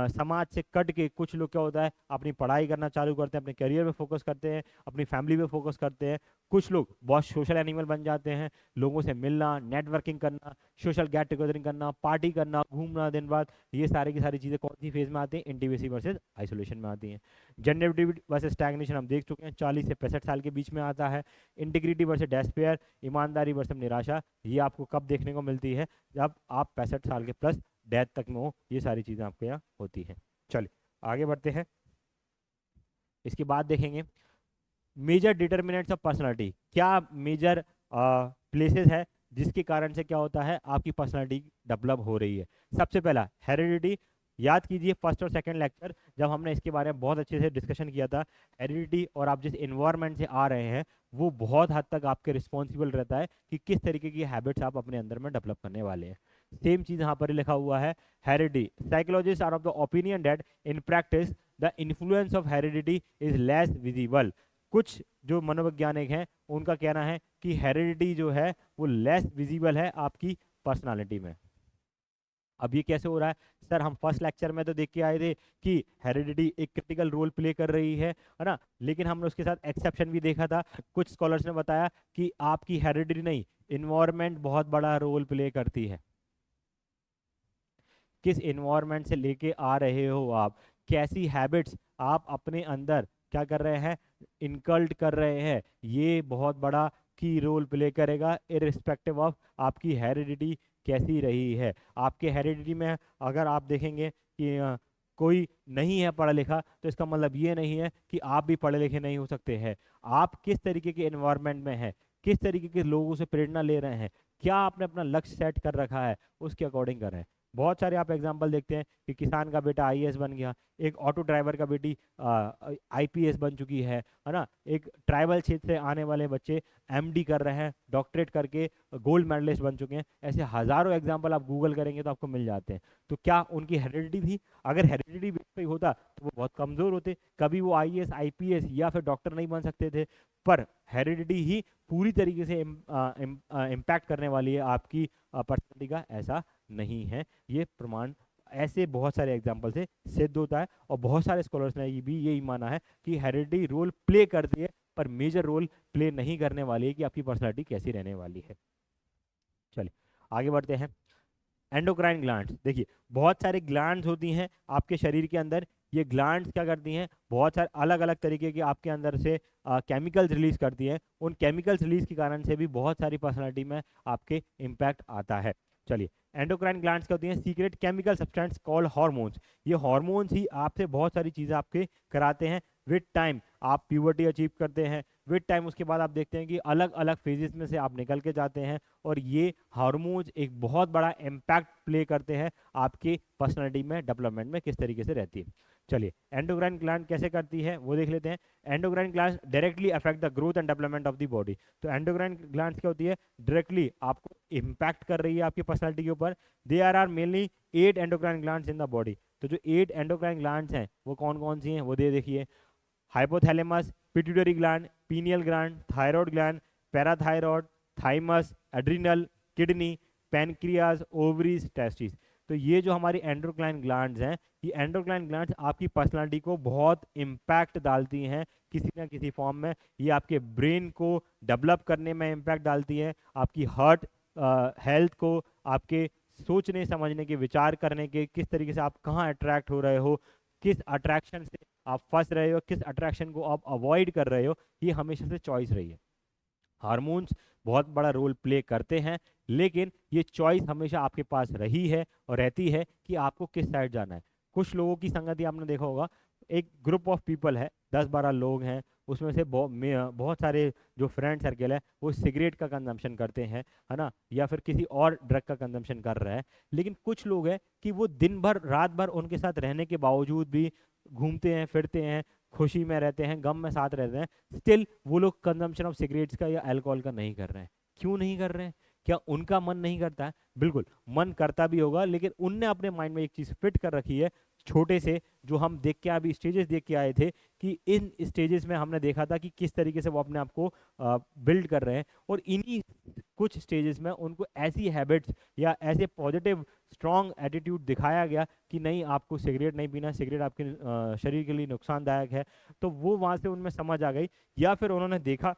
समाज से कट के कुछ लोग क्या होता है अपनी पढ़ाई करना चालू करते हैं, अपने करियर में फोकस करते हैं, अपनी फैमिली में फोकस करते हैं। कुछ लोग बहुत सोशल एनिमल बन जाते हैं, लोगों से मिलना, नेटवर्किंग करना, सोशल गेट टुगेदरिंग करना, पार्टी करना, घूमना दिन रात, ये सारी की सारी चीज़ें कौन सी फेज में आती हैं, इंटीमेसी वर्सेस आइसोलेशन में आती हैं। जनरेटिविटी वर्सेस स्टैग्नेशन हम देख चुके हैं 40 से 65 साल के बीच में आता है। इंटीग्रिटी वर्सेस डेस्पेयर, ईमानदारी वर्सेस निराशा, ये आपको कब देखने को मिलती है, जब आप 65 साल के प्लस डेथ तक में हो, ये सारी चीज़ें आपके यहाँ होती हैं। चलिए आगे बढ़ते हैं। इसके बाद देखेंगे मेजर डिटर्मिनेंट्स ऑफ पर्सनालिटी, क्या मेजर प्लेसेस है जिसके कारण से क्या होता है, आपकी पर्सनालिटी डेवलप हो रही है। सबसे पहला हेरिडिटी, याद कीजिए फर्स्ट और सेकंड लेक्चर जब हमने इसके बारे में बहुत अच्छे से डिस्कशन किया था। हेरिडिटी और आप जिस इन्वायरमेंट से आ रहे हैं वो बहुत हद तक आपके रिस्पॉन्सिबल रहता है कि किस तरीके की हैबिट्स आप अपने अंदर में डेवलप करने वाले हैं। सेम चीज यहाँ पर लिखा हुआ है, heredity. Psychologist are of the opinion that in practice the influence of heredity is less visible. कुछ जो मनोवैज्ञानिक हैं उनका कहना है कि हेरिडिटी जो है वो लेस विजिबल है आपकी पर्सनालिटी में। अब ये कैसे हो रहा है सर, हम फर्स्ट लेक्चर में तो देख के आए थे कि हेरिडिटी एक क्रिटिकल रोल प्ले कर रही है ना, लेकिन हमने उसके साथ एक्सेप्शन भी देखा था। कुछ स्कॉलर्स ने बताया कि आपकी हेरिडिटी नहीं, इन्वायरमेंट बहुत बड़ा रोल प्ले करती है। किस इन्वायरमेंट से लेके आ रहे हो आप, कैसी हैबिट्स आप अपने अंदर क्या कर रहे हैं, इनकल्ट कर रहे हैं, ये बहुत बड़ा की रोल प्ले करेगा इररिस्पेक्टिव ऑफ आपकी हेरिडिटी कैसी रही है। आपके हेरिडिटी में अगर आप देखेंगे कि कोई नहीं है पढ़ा लिखा, तो इसका मतलब ये नहीं है कि आप भी पढ़े लिखे नहीं हो सकते हैं। आप किस तरीके के एनवायरनमेंट में हैं, किस तरीके के लोगों से प्रेरणा ले रहे हैं, क्या आपने अपना लक्ष्य सेट कर रखा है, उसके अकॉर्डिंग कर रहे हैं। बहुत सारे आप एग्जाम्पल देखते हैं कि किसान का बेटा आईएएस बन गया, एक ऑटो ड्राइवर का बेटी आईपीएस बन चुकी है ना, एक ट्राइबल क्षेत्र से आने वाले बच्चे एमडी कर रहे हैं, डॉक्टरेट करके गोल्ड मेडलिस्ट बन चुके हैं। ऐसे हजारों एग्जाम्पल आप गूगल करेंगे तो आपको मिल जाते हैं। तो क्या उनकी हेरिडिटी थी? अगर हेरिडिटी बेस पे होता तो वो बहुत कमजोर होते, कभी वो आईएएस आईपीएस या फिर डॉक्टर नहीं बन सकते थे। पर हेरिडिटी ही पूरी तरीके से इम्पैक्ट करने वाली है आपकी पर्सनैलिटी का, ऐसा नहीं है। ये प्रमाण ऐसे बहुत सारे एग्जाम्पल से सिद्ध होता है, और बहुत सारे स्कॉलर्स ने भी यही माना है कि हेरिडिटी रोल प्ले करती है पर मेजर रोल प्ले नहीं करने वाली है कि आपकी पर्सनैलिटी कैसी रहने वाली है। चलिए आगे बढ़ते हैं। एंडोक्राइन ग्लैंड्स, देखिए बहुत सारे ग्लैंड्स होती हैं आपके शरीर के अंदर। ये ग्लैंड्स क्या करती हैं, बहुत सारे अलग अलग तरीके के आपके अंदर से केमिकल्स रिलीज करती हैं। उन केमिकल्स रिलीज के कारण से भी बहुत सारी पर्सनालिटी में आपके इम्पैक्ट आता है। चलिए, एंडोक्राइन ग्लैंड्स क्या होती हैं, secret chemical substance called hormones. ये हार्मोन्स ही आपसे बहुत सारी चीज़ें आपके कराते हैं। विद टाइम आप प्यूबर्टी अचीव करते हैं, विद टाइम उसके बाद आप देखते हैं कि अलग अलग फेजेस में से आप निकल के जाते हैं, और ये हार्मोन्स एक बहुत बड़ा इम्पैक्ट प्ले करते हैं आपके पर्सनालिटी में, डेवलपमेंट में किस तरीके से रहती है। चलिए, एंडोक्राइन ग्लैंड कैसे करती है वो देख लेते हैं। Endocrine gland directly affect the growth and development of the body. तो एंडोक्राइन ग्लैंड क्या होती है, डायरेक्टली आपको इम्पैक्ट कर रही है आपकी पर्सनालिटी के ऊपर। They are mainly 8 endocrine glands in the body. तो जो 8 एंडोक्राइन ग्लैंड्स हैं वो कौन कौन सी हैं वो दे देखिए। Hypothalamus, pituitary gland, pineal gland, thyroid gland, parathyroid, thymus, adrenal, kidney, pancreas, ovaries, testis. तो ये जो हमारी एंडोक्राइन ग्लैंड्स हैं, ये एंडोक्राइन ग्लैंड्स आपकी पर्सनालिटी को बहुत इम्पैक्ट डालती हैं किसी ना किसी फॉर्म में। ये आपके ब्रेन को डेवलप करने में इम्पैक्ट डालती है, आपकी हार्ट हेल्थ को, आपके सोचने समझने के, विचार करने के, किस तरीके से आप कहाँ अट्रैक्ट हो रहे हो, किस अट्रैक्शन से आप फंस रहे हो, किस अट्रैक्शन को आप अवॉइड कर रहे हो, ये हमेशा से चॉइस रही है। हार्मोन्स बहुत बड़ा रोल प्ले करते हैं, लेकिन ये चॉइस हमेशा आपके पास रही है और रहती है कि आपको किस साइड जाना है। कुछ लोगों की संगति आपने देखा होगा, एक ग्रुप ऑफ पीपल है, 10-12 लोग हैं, उसमें से बहुत सारे जो फ्रेंड सर्कल है वो सिगरेट का कंजम्पशन करते हैं, है ना, या फिर किसी और ड्रग का कंजम्पशन कर रहे हैं। लेकिन कुछ लोग हैं कि वो दिन भर रात भर उनके साथ रहने के बावजूद भी घूमते हैं फिरते हैं, खुशी में रहते हैं, गम में साथ रहते हैं, स्टिल वो लोग कंजम्पशन ऑफ सिगरेट्स का या अल्कोहल का नहीं कर रहे हैं। क्यों नहीं कर रहे हैं? क्या उनका मन नहीं करता है? बिल्कुल मन करता भी होगा, लेकिन उनने अपने माइंड में एक चीज फिट कर रखी है, छोटे से जो हम देख के अभी स्टेजेस देख के आए थे, कि इन स्टेजेस में हमने देखा था कि किस तरीके से वो अपने आप को बिल्ड कर रहे हैं, और इन्हीं कुछ स्टेजेस में उनको ऐसी हैबिट्स या ऐसे पॉजिटिव स्ट्रॉन्ग एटीट्यूड दिखाया गया कि नहीं, आपको सिगरेट नहीं पीना, सिगरेट आपके शरीर के लिए नुकसानदायक है। तो वो वहाँ से उनमें समझ आ गई, या फिर उन्होंने देखा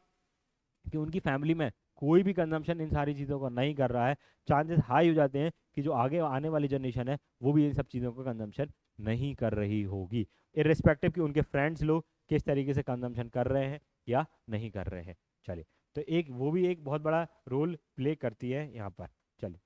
कि उनकी फैमिली में कोई भी कंजम्पशन इन सारी चीज़ों का नहीं कर रहा है, चांसेस हाई हो जाते हैं कि जो आगे आने वाली जनरेशन है वो भी इन सब चीज़ों का कंजम्पशन नहीं कर रही होगी, इर्रेस्पेक्टिव कि उनके फ्रेंड्स लोग किस तरीके से कंजम्पशन कर रहे हैं या नहीं कर रहे हैं। चलिए, तो एक वो भी एक बहुत बड़ा रोल प्ले करती है यहाँ पर। चलिए,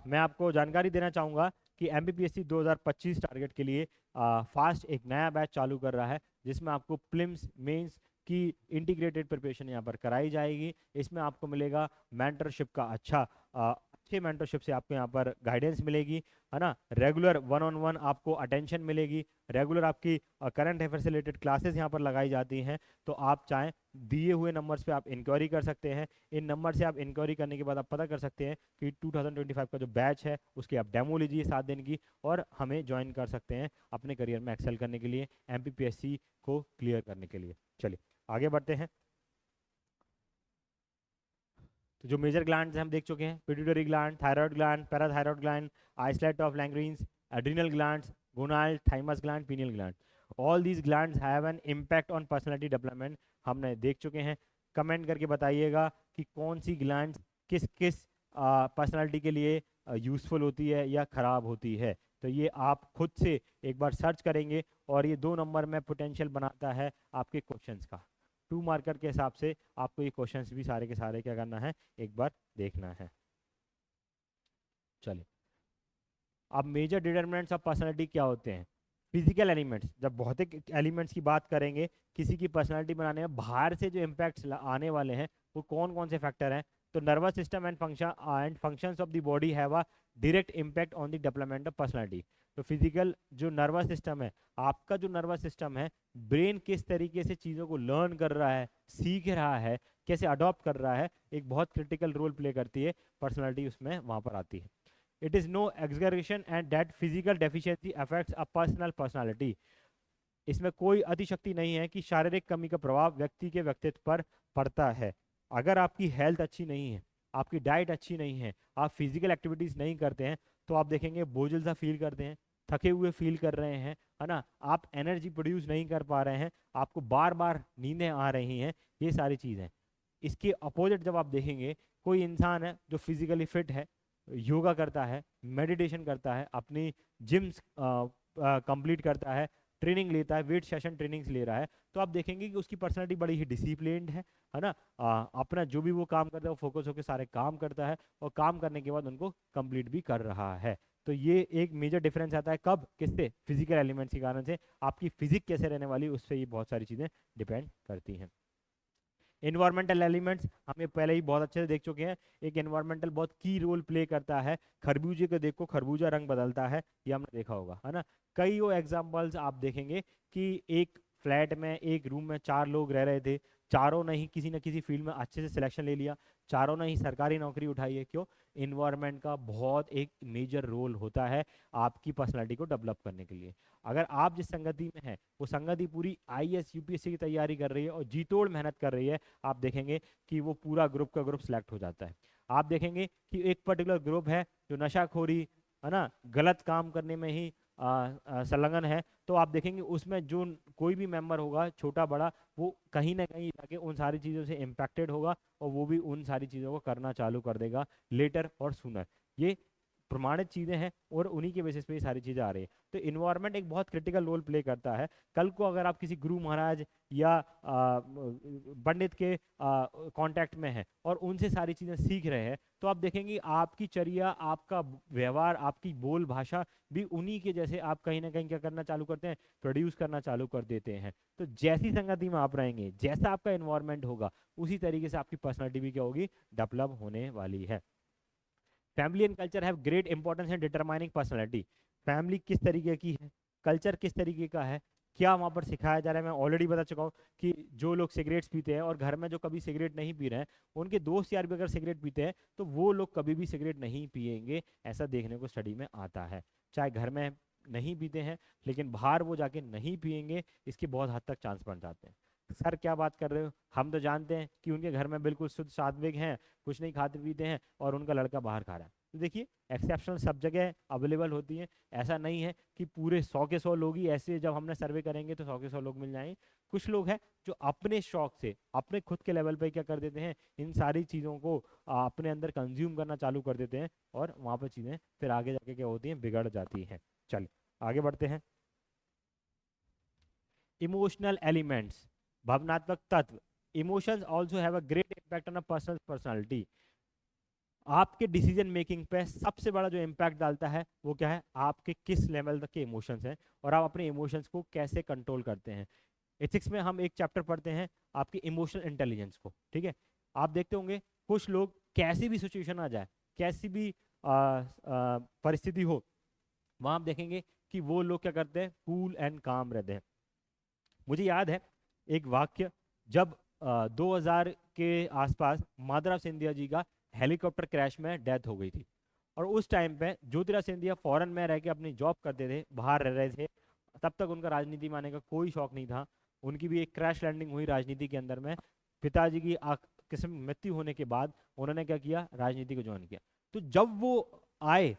मैं आपको जानकारी देना चाहूँगा कि MPPSC 2025 टारगेट के लिए फास्ट एक नया बैच चालू कर रहा है, जिसमें आपको प्रीलिम्स मेंस इसकी इंटीग्रेटेड प्रिपरेशन यहाँ पर कराई जाएगी। इसमें आपको मिलेगा मेंटरशिप का अच्छे मेंटरशिप से आपको यहाँ पर गाइडेंस मिलेगी, है ना। रेगुलर 1-on-1 आपको अटेंशन मिलेगी, रेगुलर आपकी करंट अफेयर से रिलेटेड क्लासेस यहाँ पर लगाई जाती हैं। तो आप चाहें दिए हुए नंबर्स पे आप इंक्वायरी कर सकते हैं। इन नंबर से आप इंक्वायरी करने के बाद आप पता कर सकते हैं कि 2025 का जो बैच है उसकी आप डेमो लीजिए 7 दिन की, और हमें ज्वाइन कर सकते हैं अपने करियर में एक्सेल करने के लिए, MPPSC को क्लियर करने के लिए। चलिए आगे बढ़ते हैं। तो जो मेजर ग्लैंड्स हम देख चुके हैं, pituitary gland, thyroid gland, parathyroid gland, islet of Langerhans, adrenal glands, gonad, thymus gland, pineal gland. All these glands have an impact on personality development. हमने देख चुके हैं। कमेंट करके बताइएगा कि कौन सी ग्लैंड्स किस किस पर्सनालिटी के लिए यूज़फुल होती है या ख़राब होती है। तो ये आप खुद से एक बार सर्च करेंगे और ये 2 नंबर में पोटेंशियल बनाता है आपके क्वेश्चंस का। 2 मार्कर के हिसाब से आपको ये क्वेश्चंस भी सारे के सारे क्या करना है, एक बार देखना है। चलिए, अब मेजर डिटरमिनेंट्स ऑफ पर्सनालिटी क्या होते हैं। फिजिकल एलिमेंट्स, जब भौतिक एलिमेंट्स की बात करेंगे किसी की पर्सनालिटी बनाने में, बाहर से जो इम्पैक्ट्स आने वाले हैं वो कौन कौन से फैक्टर हैं। तो nervous system and functions of the body have a direct impact on the development of personality. तो फिजिकल जो नर्वस सिस्टम है, आपका जो नर्वस सिस्टम है, ब्रेन किस तरीके से चीज़ों को लर्न कर रहा है, सीख रहा है, कैसे अडॉप्ट कर रहा है, एक बहुत क्रिटिकल रोल प्ले करती है पर्सनालिटी, उसमें वहाँ पर आती है। It is no exaggeration and that physical deficiency affects a personal personality. इसमें कोई अतिशक्ति नहीं है कि शारीरिक कमी का प्रभाव व्यक्ति के व्यक्तित्व पर पड़ता है। अगर आपकी हेल्थ अच्छी नहीं है, आपकी डाइट अच्छी नहीं है, आप फिजिकल एक्टिविटीज नहीं करते हैं, तो आप देखेंगे बोझल सा फील करते हैं, थके हुए फील कर रहे हैं, है ना। आप एनर्जी प्रोड्यूस नहीं कर पा रहे हैं, आपको बार बार नींदें आ रही हैं, ये सारी चीज़ें। इसके अपोजिट जब आप देखेंगे, कोई इंसान है जो फिजिकली फिट है, योगा करता है, मेडिटेशन करता है, अपनी जिम्स कंप्लीट करता है, ट्रेनिंग लेता है, वेट सेशन ट्रेनिंग्स ले रहा है, तो आप देखेंगे कि उसकी पर्सनालिटी बड़ी ही डिसिप्लिन्ड है ना। अपना जो भी वो काम करता है वो फोकस होकर सारे काम करता है, और काम करने के बाद उनको कंप्लीट भी कर रहा है। तो ये एक मेजर डिफरेंस आता है, कब, किससे, फिजिकल एलिमेंट्स के कारण से। आपकी फिजिक कैसे रहने वाली, उससे ये बहुत सारी चीज़ें डिपेंड करती हैं। इन्वायरमेंटल एलिमेंट्स हमें पहले ही बहुत अच्छे से देख चुके हैं। एक इन्वायरमेंटल बहुत की रोल प्ले करता है। खरबूजे को देखो, खरबूजा रंग बदलता है, ये हमने देखा होगा, है ना। कई वो एग्जांपल्स आप देखेंगे कि एक फ्लैट में, एक रूम में 4 लोग रह रहे थे, चारों ने ही किसी न किसी फील्ड में अच्छे से सिलेक्शन ले लिया, चारों ने ही सरकारी नौकरी उठाई है। क्यों? इन्वायरमेंट का बहुत एक मेजर रोल होता है आपकी पर्सनालिटी को डेवलप करने के लिए। अगर आप जिस संगति में हैं, वो संगति पूरी IAS UPSC की तैयारी कर रही है और जी तोड़ मेहनत कर रही है, आप देखेंगे कि वो पूरा ग्रुप का ग्रुप सिलेक्ट हो जाता है। आप देखेंगे कि एक पर्टिकुलर ग्रुप है जो नशाखोरी, है ना, गलत काम करने में ही संलग्न है, तो आप देखेंगे उसमें जो कोई भी मेंबर होगा, छोटा बड़ा, वो कहीं ना कहीं जाके उन सारी चीज़ों से इम्पैक्टेड होगा, और वो भी उन सारी चीज़ों को करना चालू कर देगा लेटर और सूनर। ये प्रमाणित चीज़ें हैं और उन्हीं के बेसिस पे ये सारी चीज़ें आ रही है। तो इन्वायरमेंट एक बहुत क्रिटिकल रोल प्ले करता है। कल को अगर आप किसी गुरु महाराज या पंडित के कांटेक्ट में हैं और उनसे सारी चीज़ें सीख रहे हैं, तो आप देखेंगे आपकी चर्या, आपका व्यवहार, आपकी बोल भाषा भी उन्हीं के जैसे आप कहीं ना कहीं क्या करना चालू करते हैं, प्रोड्यूस करना चालू कर देते हैं। तो जैसी संगति में आप रहेंगे, जैसा आपका इन्वायरमेंट होगा, उसी तरीके से आपकी पर्सनालिटी भी क्या होगी, डेवलप होने वाली है। Family and culture have great importance in determining personality. Family किस तरीके की है, कल्चर किस तरीके का है, क्या वहाँ पर सिखाया जा रहा है। मैं ऑलरेडी बता चुका हूँ कि जो लोग सिगरेट्स पीते हैं और घर में जो कभी सिगरेट नहीं पी रहे हैं, उनके दोस्त यार भी अगर सिगरेट पीते हैं तो वो लोग कभी भी सिगरेट नहीं पिएंगे, ऐसा देखने को स्टडी में आता है। चाहे घर में नहीं पीते हैं, लेकिन बाहर वो जाके नहीं पिएंगे, इसके बहुत हद तक चांस बन जाते हैं। सर क्या बात कर रहे हो, हम तो जानते हैं कि उनके घर में बिल्कुल शुद्ध सात्विक हैं, कुछ नहीं खाते पीते हैं, और उनका लड़का बाहर खा रहा है। तो देखिए, एक्सेप्शनल सब जगह अवेलेबल होती है। ऐसा नहीं है कि पूरे 100 के 100 लोग ही ऐसे, जब हमने सर्वे करेंगे तो 100 के 100 लोग मिल जाएंगे। कुछ लोग हैं जो अपने शौक से, अपने खुद के लेवल पे क्या कर देते हैं, इन सारी चीज़ों को अपने अंदर कंज्यूम करना चालू कर देते हैं, और वहाँ पर चीज़ें फिर आगे जाके क्या होती हैं, बिगड़ जाती हैं। चलिए आगे बढ़ते हैं। इमोशनल एलिमेंट्स, भावनात्मक तत्व। Emotions also have a great impact on a personal personality. आपके डिसीजन मेकिंग पे सबसे बड़ा जो इम्पैक्ट डालता है वो क्या है, आपके किस लेवल तक के इमोशंस हैं और आप अपने इमोशंस को कैसे कंट्रोल करते हैं। एथिक्स में हम एक चैप्टर पढ़ते हैं आपकी इमोशनल इंटेलिजेंस को, ठीक है। आप देखते होंगे कुछ लोग कैसी भी सिचुएशन आ जाए, कैसी भी परिस्थिति हो, वहां आप देखेंगे कि वो लोग क्या करते हैं, कूल एंड काम रहते हैं। मुझे याद है एक वाक्य, जब 2000 के आसपास माधवराव सिंधिया जी का हेलीकॉप्टर क्रैश में डेथ हो गई थी, और उस टाइम पे ज्योतिराज सिंधिया फॉरेन में रह के अपनी जॉब करते थे, बाहर रह रहे थे, तब तक उनका राजनीति में आने का कोई शौक नहीं था। उनकी भी एक क्रैश लैंडिंग हुई राजनीति के अंदर में, पिताजी की किस्म मृत्यु होने के बाद उन्होंने क्या किया, राजनीति को ज्वाइन किया। तो जब वो आए,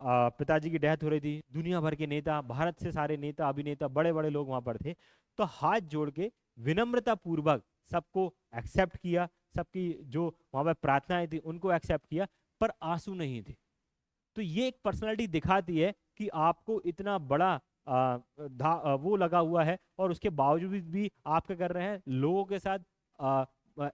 पिताजी की डेथ हो रही थी, दुनिया भर के नेता, भारत से सारे नेता अभिनेता बड़े बड़े लोग वहां पर थे, तो हाथ जोड़ के विनम्रता पूर्वक सबको एक्सेप्ट किया, सबकी जो वहां पर प्रार्थनाएं थी उनको एक्सेप्ट किया, पर आंसू नहीं थे। तो ये एक पर्सनालिटी दिखाती है कि आपको इतना बड़ा वो लगा हुआ है, और उसके बावजूद भी आप क्या कर रहे हैं, लोगों के साथ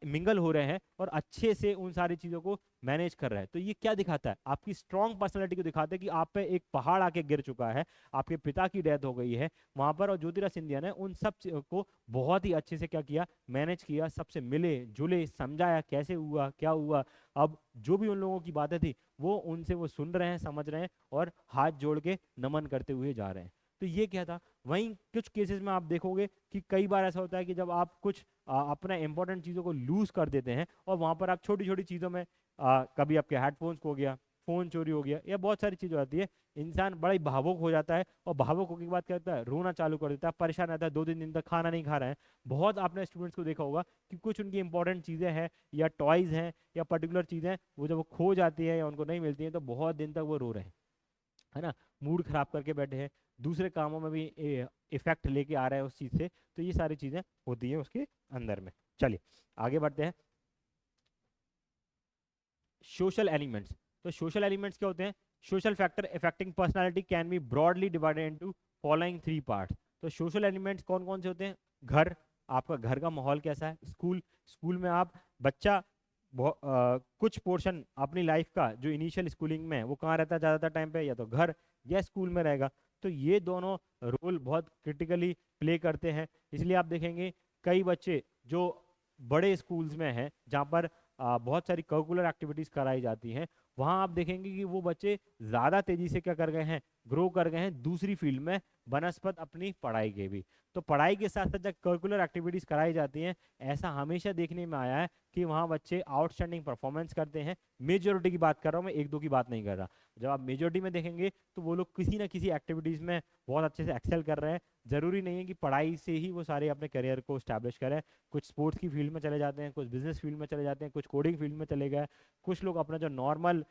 मिंगल हो रहे हैं और अच्छे से उन सारी चीज़ों को मैनेज कर रहे हैं। तो ये क्या दिखाता है, आपकी स्ट्रॉन्ग पर्सनालिटी को दिखाता है कि आप पे एक पहाड़ आके गिर चुका है, आपके पिता की डेथ हो गई है वहां पर, और ज्योतिराज सिंधिया ने उन सब को बहुत ही अच्छे से क्या किया, मैनेज किया, सबसे मिले जुले, समझाया कैसे हुआ क्या हुआ। अब जो भी उन लोगों की बातें थी वो उनसे वो सुन रहे हैं, समझ रहे हैं, और हाथ जोड़ के नमन करते हुए जा रहे हैं। तो ये क्या था। वहीं कुछ केसेस में आप देखोगे कि कई बार ऐसा होता है कि जब आप कुछ अपना इंपॉर्टेंट चीज़ों को लूज कर देते हैं, और वहां पर आप छोटी छोटी चीज़ों में कभी आपके हेडफोन्स खो गया, फ़ोन चोरी हो गया, या बहुत सारी चीज़ हो जाती है, इंसान बड़ा ही भावुक हो जाता है, और भावुक होने के बाद क्या होता है, रोना चालू कर देता है, परेशान रहता है, 2-3 दिन तक खाना नहीं खा रहा है। बहुत आपने स्टूडेंट्स को देखा होगा कि कुछ उनकी इंपॉर्टेंट चीज़ें हैं या टॉयज़ हैं या पर्टिकुलर चीज़ें, वो जब वो खो जाती है या उनको नहीं मिलती हैं तो बहुत दिन तक वो रो रहे हैं, है ना, मूड खराब करके बैठे हैं, दूसरे कामों में भी इफेक्ट लेके आ रहा है उस चीज़ से। तो ये सारी चीज़ें होती हैं उसके अंदर में। चलिए आगे बढ़ते हैं। Social elements. तो सोशल एलिमेंट्स क्या होते हैं, social factor affecting personality can be broadly divided into following 3 parts. तो सोशल एलिमेंट्स कौन कौन से होते हैं, घर, आपका घर का माहौल कैसा है, स्कूल, स्कूल में आप बच्चा कुछ पोर्शन अपनी लाइफ का जो इनिशियल स्कूलिंग में है वो कहाँ रहता है ज़्यादातर टाइम पे, या तो घर या स्कूल में रहेगा। तो ये दोनों रोल बहुत क्रिटिकली प्ले करते हैं। इसलिए आप देखेंगे कई बच्चे जो बड़े स्कूल्स में हैं जहाँ पर बहुत सारी करिकुलर एक्टिविटीज़ कराई जाती हैं, वहाँ आप देखेंगे कि वो बच्चे ज़्यादा तेज़ी से क्या कर गए हैं, ग्रो कर गए हैं दूसरी फील्ड में बनस्पत अपनी पढ़ाई के भी। तो पढ़ाई के साथ साथ जब करिकुलर एक्टिविटीज़ कराई जाती हैं, ऐसा हमेशा देखने में आया है कि वहाँ बच्चे आउटस्टैंडिंग परफॉर्मेंस करते हैं। मेजोरिटी की बात कर रहा हूँ मैं, 1-2 की बात नहीं कर रहा। जब आप मेजोरिटी में देखेंगे तो वो लोग किसी ना किसी एक्टिविटीज़ में बहुत अच्छे से एक्सेल कर रहे हैं। ज़रूरी नहीं है कि पढ़ाई से ही वो सारे अपने करियर को स्टैब्लिश करें, कुछ स्पोर्ट्स की फील्ड में चले जाते हैं, कुछ बिजनेस फील्ड में चले जाते हैं, कुछ कोडिंग फील्ड में चले गए, कुछ लोग अपना जो नॉर्मल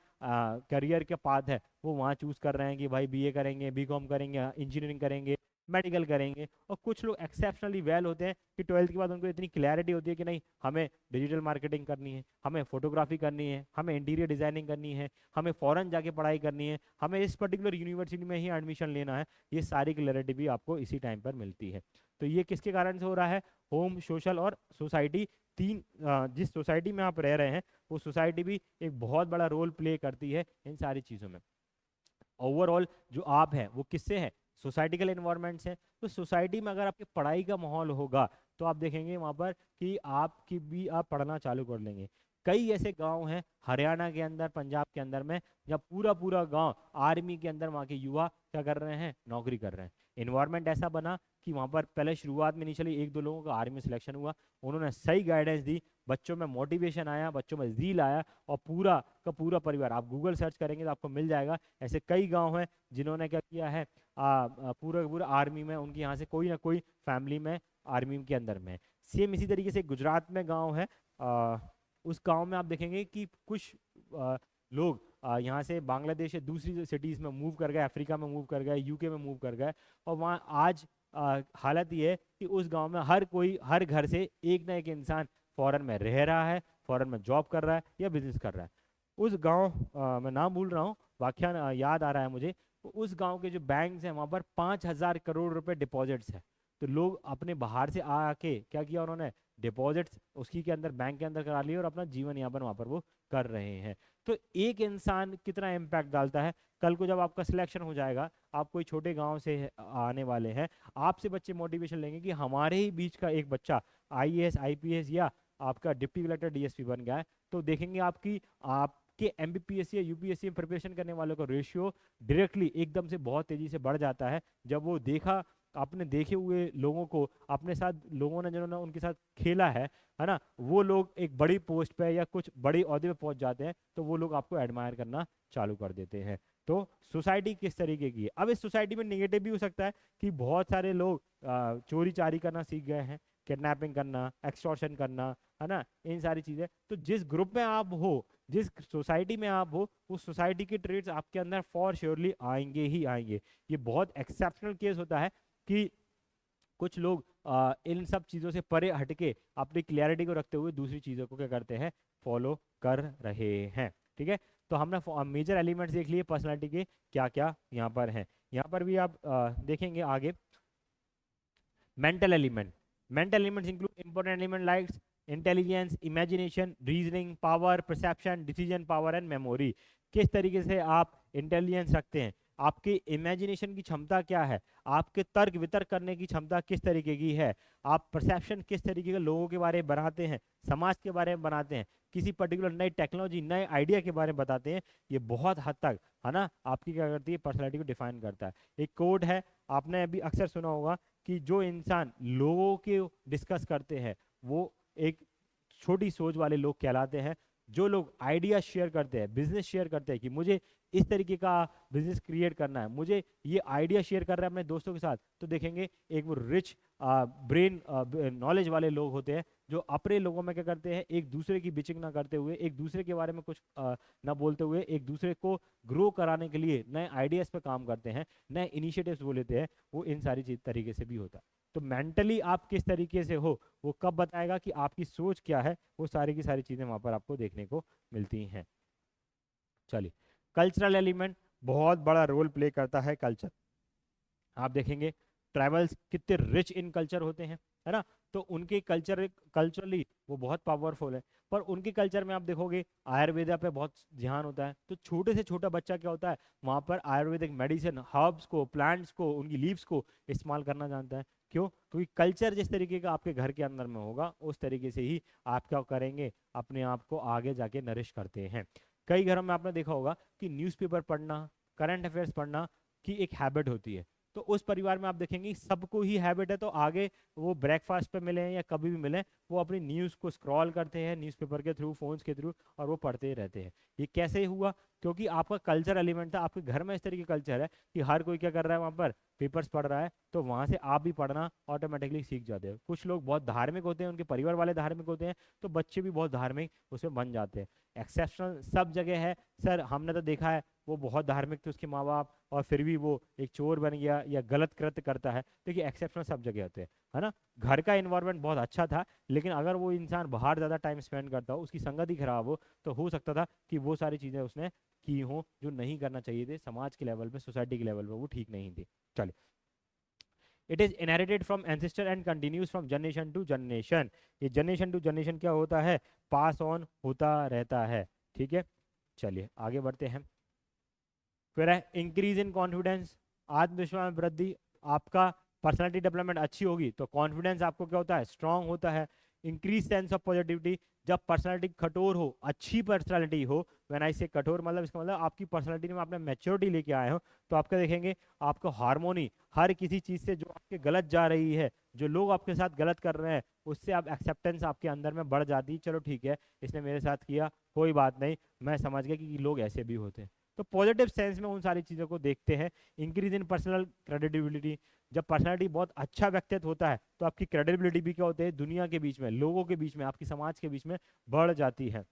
करियर के पाथ है वो वहाँ चूज़ कर रहे हैं कि भाई बीए करेंगे, बीकॉम करेंगे, इंजीनियरिंग करेंगे, मेडिकल करेंगे। और कुछ लोग एक्सेप्शनली वेल होते हैं कि 12th के बाद उनको इतनी क्लैरिटी होती है कि नहीं, हमें डिजिटल मार्केटिंग करनी है, हमें फोटोग्राफी करनी है, हमें इंटीरियर डिजाइनिंग करनी है, हमें फॉरेन जाके पढ़ाई करनी है, हमें इस पर्टिकुलर यूनिवर्सिटी में ही एडमिशन लेना है। ये सारी क्लैरिटी भी आपको इसी टाइम पर मिलती है। तो ये किसके कारण से हो रहा है, होम, सोशल और सोसाइटी, तीन जिस सोसाइटी में आप रह रहे हैं वो सोसाइटी भी एक बहुत बड़ा रोल प्ले करती है इन सारी चीज़ों में। ओवरऑल जो आप हैं वो किससे हैं, सोसाइटिकल इन्वायरमेंट से। तो सोसाइटी में अगर आपकी पढ़ाई का माहौल होगा तो आप देखेंगे वहाँ पर कि आपकी भी आप पढ़ना चालू कर लेंगे। कई ऐसे गांव हैं हरियाणा के अंदर, पंजाब के अंदर में, जब पूरा पूरा गांव आर्मी के अंदर वहाँ के युवा क्या कर रहे हैं, नौकरी कर रहे हैं। इन्वायरमेंट ऐसा बना कि वहाँ पर पहले शुरुआत में इनिशियली 1-2 लोगों का आर्मी सिलेक्शन हुआ, उन्होंने सही गाइडेंस दी, बच्चों में मोटिवेशन आया, बच्चों में जील आया, और पूरा का पूरा परिवार, आप गूगल सर्च करेंगे तो आपको मिल जाएगा, ऐसे कई गांव हैं जिन्होंने क्या किया है, पूरा पूरा आर्मी में, उनके यहाँ से कोई ना कोई फैमिली में आर्मी के अंदर में। सेम इसी तरीके से गुजरात में गांव है, उस गांव में आप देखेंगे कि कुछ लोग यहाँ से बांग्लादेश या दूसरी सिटीज़ में मूव कर गए, अफ्रीका में मूव कर गए, यूके में मूव कर गए, और वहाँ आज हालत ये है कि उस गांव में हर कोई, हर घर से एक ना एक इंसान फॉरेन में रह रहा है, फॉरेन में जॉब कर रहा है या बिजनेस कर रहा है। उस गांव मैं नाम भूल रहा हूँ, वाख्या याद आ रहा है मुझे, उस गांव के जो बैंक्स हैं वहाँ पर 5,000 करोड़ रुपए डिपॉजिट्स हैं। तो लोग अपने बाहर से आके क्या किया, उन्होंने डिपॉजिट्स उसकी के अंदर, बैंक के अंदर करा लिए, और अपना जीवन यापन वहाँ पर वो कर रहे हैं। तो एक इंसान कितना इम्पैक्ट डालता है, कल को जब आपका सिलेक्शन हो जाएगा, आप कोई छोटे गांव से आने वाले हैं, आपसे बच्चे मोटिवेशन लेंगे कि हमारे ही बीच का एक बच्चा आईएएस आईपीएस या आपका डिप्टी कलेक्टर डीएसपी बन गया है, तो देखेंगे आपके एमबीपीएससी या यूपीएससी में प्रिपरेशन करने वालों का रेशियो डायरेक्टली एकदम से बहुत तेजी से बढ़ जाता है जब वो देखा आपने देखे हुए लोगों को, अपने साथ लोगों ने जिन्होंने उनके साथ खेला है ना, वो लोग एक बड़ी पोस्ट पे या कुछ बड़ी ओहदे पे पहुंच जाते हैं, तो वो लोग आपको एडमायर करना चालू कर देते हैं। तो सोसाइटी किस तरीके की है? अब इस सोसाइटी में नेगेटिव भी हो सकता है कि बहुत सारे लोग चोरी चारी करना सीख गए हैं, किडनैपिंग करना, एक्सटॉर्शन करना, है ना, इन सारी चीजें। तो जिस ग्रुप में आप हो, जिस सोसाइटी में आप हो, उस सोसाइटी के ट्रेड्स आपके अंदर फॉर श्योरली आएंगे ही आएंगे। ये बहुत एक्सेप्शनल केस होता है कि कुछ लोग इन सब चीज़ों से परे हटके अपनी क्लियरिटी को रखते हुए दूसरी चीज़ों को क्या करते हैं, फॉलो कर रहे हैं। ठीक है, तो हमने मेजर एलिमेंट्स देख लिए पर्सनालिटी के, क्या क्या यहाँ पर हैं। यहाँ पर भी आप देखेंगे आगे mental element. Mental elements include important element like intelligence, imagination, reasoning power, perception, decision power and memory. किस तरीके से आप इंटेलिजेंस रखते हैं, आपकी इमेजिनेशन की क्षमता क्या है, आपके तर्क वितर्क करने की क्षमता किस तरीके की है, आप परसेप्शन किस तरीके के लोगों के बारे में बनाते हैं, समाज के बारे में बनाते हैं, किसी पर्टिकुलर नई टेक्नोलॉजी नए आइडिया के बारे में बताते हैं। ये बहुत हद तक, है ना, आपकी क्या करती है, पर्सनैलिटी को डिफाइन करता है। एक कोड है, आपने अभी अक्सर सुना होगा कि जो इंसान लोगों के डिस्कस करते हैं वो एक छोटी सोच वाले लोग कहलाते हैं। जो लोग आइडिया शेयर करते हैं, बिजनेस शेयर करते हैं कि मुझे इस तरीके का बिजनेस क्रिएट करना है, मुझे ये आइडिया शेयर कर रहा है अपने दोस्तों के साथ, तो देखेंगे एक वो रिच ब्रेन नॉलेज वाले लोग होते हैं जो अपने लोगों में क्या करते हैं, एक दूसरे की बिचिंग ना करते हुए, एक दूसरे के बारे में कुछ ना बोलते हुए, एक दूसरे को ग्रो कराने के लिए नए आइडियाज पे काम करते हैं, नए इनिशिएटिव्स वो लेते हैं। वो इन सारी चीज तरीके से भी होता है। तो मेंटली आप किस तरीके से हो वो कब बताएगा कि आपकी सोच क्या है, वो सारी की सारी चीजें वहां पर आपको देखने को मिलती हैं। चलिए, कल्चरल एलिमेंट बहुत बड़ा रोल प्ले करता है कल्चर। आप देखेंगे ट्राइबल्स कितने रिच इन कल्चर होते हैं, है ना, तो उनके कल्चरली वो बहुत पावरफुल है। पर उनके कल्चर में आप देखोगे आयुर्वेदा पे बहुत ध्यान होता है। तो छोटे से छोटा बच्चा क्या होता है, वहाँ पर आयुर्वेदिक मेडिसिन, हर्ब्स को, प्लांट्स को, उनकी लीव्स को इस्तेमाल करना जानता है। क्यों? क्योंकि कल्चर जिस तरीके का आपके घर के अंदर में होगा उस तरीके से ही आप क्या करेंगे, अपने आप को आगे जाके नरिश करते हैं। कई घरों में आपने देखा होगा कि न्यूज़पेपर पढ़ना, करंट अफेयर्स पढ़ना की एक हैबिट होती है। तो उस परिवार में आप देखेंगे सबको ही हैबिट है, तो आगे वो ब्रेकफास्ट पे मिले या कभी भी मिले, वो अपनी न्यूज़ को स्क्रॉल करते हैं न्यूज़पेपर के थ्रू, फोन्स के थ्रू, और वो पढ़ते ही रहते हैं। ये कैसे हुआ? क्योंकि आपका कल्चर एलिमेंट था, आपके घर में इस तरीके का कल्चर है कि हर कोई क्या कर रहा है, वहाँ पर पेपर्स पढ़ रहा है, तो वहाँ से आप भी पढ़ना ऑटोमेटिकली सीख जाते हो। कुछ लोग बहुत धार्मिक होते हैं, उनके परिवार वाले धार्मिक होते हैं, तो बच्चे भी बहुत धार्मिक उसमें बन जाते हैं। एक्सेप्शनल सब जगह है सर, हमने तो देखा है वो बहुत धार्मिक थे उसके माँ बाप, और फिर भी वो एक चोर बन गया या गलत कृत्य करता है। देखिए एक्सेप्शनल सब जगह होते हैं, है ना। घर का इन्वायरमेंट बहुत अच्छा था, लेकिन अगर वो इंसान बाहर ज़्यादा टाइम स्पेंड करता हो, उसकी संगत ही खराब हो सकता था कि वो सारी चीज़ें उसने की हो जो नहीं करना चाहिए थे, समाज के लेवल पे, सोसाइटी के लेवल पे वो ठीक नहीं थी। चलिए, it is inherited from ancestor and continues from generation to generation. ये जनरेशन टू जनरेशन क्या होता है, पास ऑन होता रहता है। ठीक है, चलिए आगे बढ़ते हैं। फिर है इंक्रीज इन कॉन्फिडेंस, आत्मविश्वास में वृद्धि। आपका पर्सनालिटी डेवलपमेंट अच्छी होगी तो कॉन्फिडेंस आपको क्या होता है, स्ट्रांग होता है। इंक्रीज सेंस ऑफ पॉजिटिविटी, जब पर्सनालिटी कठोर हो, अच्छी पर्सनालिटी हो, व्हेन आई से कठोर मतलब इसका मतलब आपकी पर्सनालिटी में आपने मैच्योरिटी लेके आए हो, तो आपका देखेंगे आपको हार्मोनी, हर किसी चीज़ से जो आपके गलत जा रही है, जो लोग आपके साथ गलत कर रहे हैं, उससे आप एक्सेप्टेंस आपके अंदर में बढ़ जाती है। चलो ठीक है, इसने मेरे साथ किया, कोई बात नहीं, मैं समझ गया कि लोग ऐसे भी होते हैं। तो पॉजिटिव सेंस में उन सारी चीज़ों को देखते हैं। इंक्रीज इन पर्सनल क्रेडिबिलिटी, जब पर्सनालिटी बहुत अच्छा व्यक्तित्व होता है तो आपकी क्रेडिबिलिटी भी क्या होती है, दुनिया के बीच में, लोगों के बीच में, आपकी समाज के बीच में बढ़ जाती है।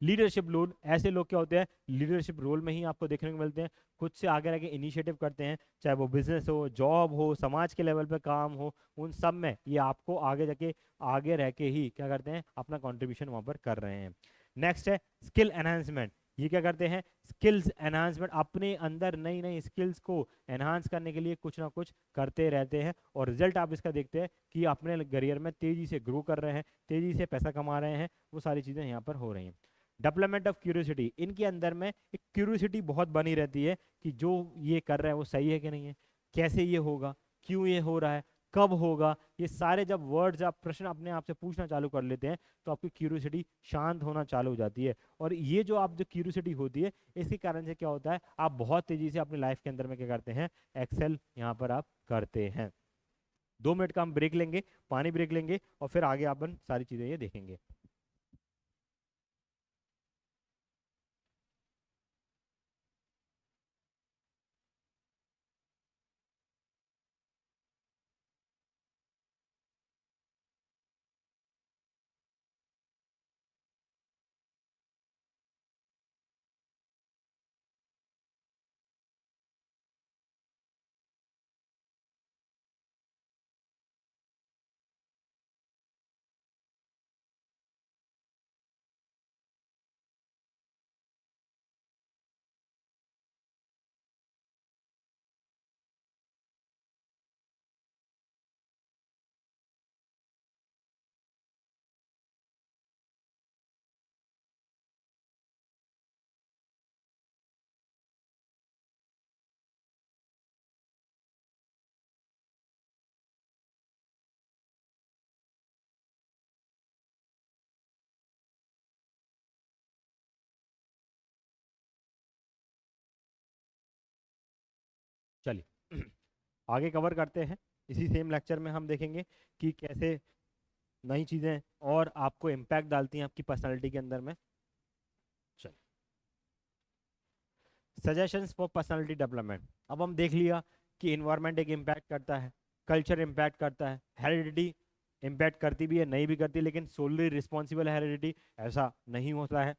लीडरशिप रोल, ऐसे लोग क्या होते हैं, लीडरशिप रोल में ही आपको देखने को मिलते हैं, खुद से आगे रह के इनिशिएटिव करते हैं, चाहे वो बिजनेस हो, जॉब हो, समाज के लेवल पे काम हो, उन सब में ये आपको आगे जाके, आगे रह के ही क्या करते हैं, अपना कॉन्ट्रीब्यूशन वहाँ पर कर रहे हैं। नेक्स्ट है स्किल एनहांसमेंट। ये क्या करते हैं, स्किल्स एनहांसमेंट, अपने अंदर नई नई स्किल्स को एनहांस करने के लिए कुछ ना कुछ करते रहते हैं, और रिजल्ट आप इसका देखते हैं कि अपने करियर में तेजी से ग्रो कर रहे हैं, तेजी से पैसा कमा रहे हैं, वो सारी चीज़ें यहाँ पर हो रही हैं। डेवलपमेंट ऑफ क्यूरियोसिटी, इनके अंदर में एक क्यूरियोसिटी बहुत बनी रहती है कि जो ये कर रहा है वो सही है कि नहीं है, कैसे ये होगा, क्यों ये हो रहा है, कब होगा। ये सारे जब वर्ड्स आप प्रश्न अपने आप से पूछना चालू कर लेते हैं तो आपकी क्यूरियोसिटी शांत होना चालू हो जाती है। और ये जो आप जो क्यूरियोसिटी होती है इसके कारण से क्या होता है, आप बहुत तेजी से अपनी लाइफ के अंदर में क्या करते हैं, एक्सेल यहाँ पर आप करते हैं। 2 मिनट का हम ब्रेक लेंगे, पानी ब्रेक लेंगे और फिर आगे अपन सारी चीजें ये देखेंगे। चलिए आगे कवर करते हैं। इसी सेम लेक्चर में हम देखेंगे कि कैसे नई चीजें और आपको इम्पैक्ट डालती हैं आपकी पर्सनालिटी के अंदर में। चलिए, सजेशंस फॉर पर्सनालिटी डेवलपमेंट। अब हम देख लिया कि इन्वायरमेंट एक इम्पैक्ट करता है, कल्चर इम्पैक्ट करता है, हेरिडिटी इम्पैक्ट करती भी है, नहीं भी करती, लेकिन सोलली रिस्पॉन्सिबल हेरिडिटी ऐसा नहीं होता है।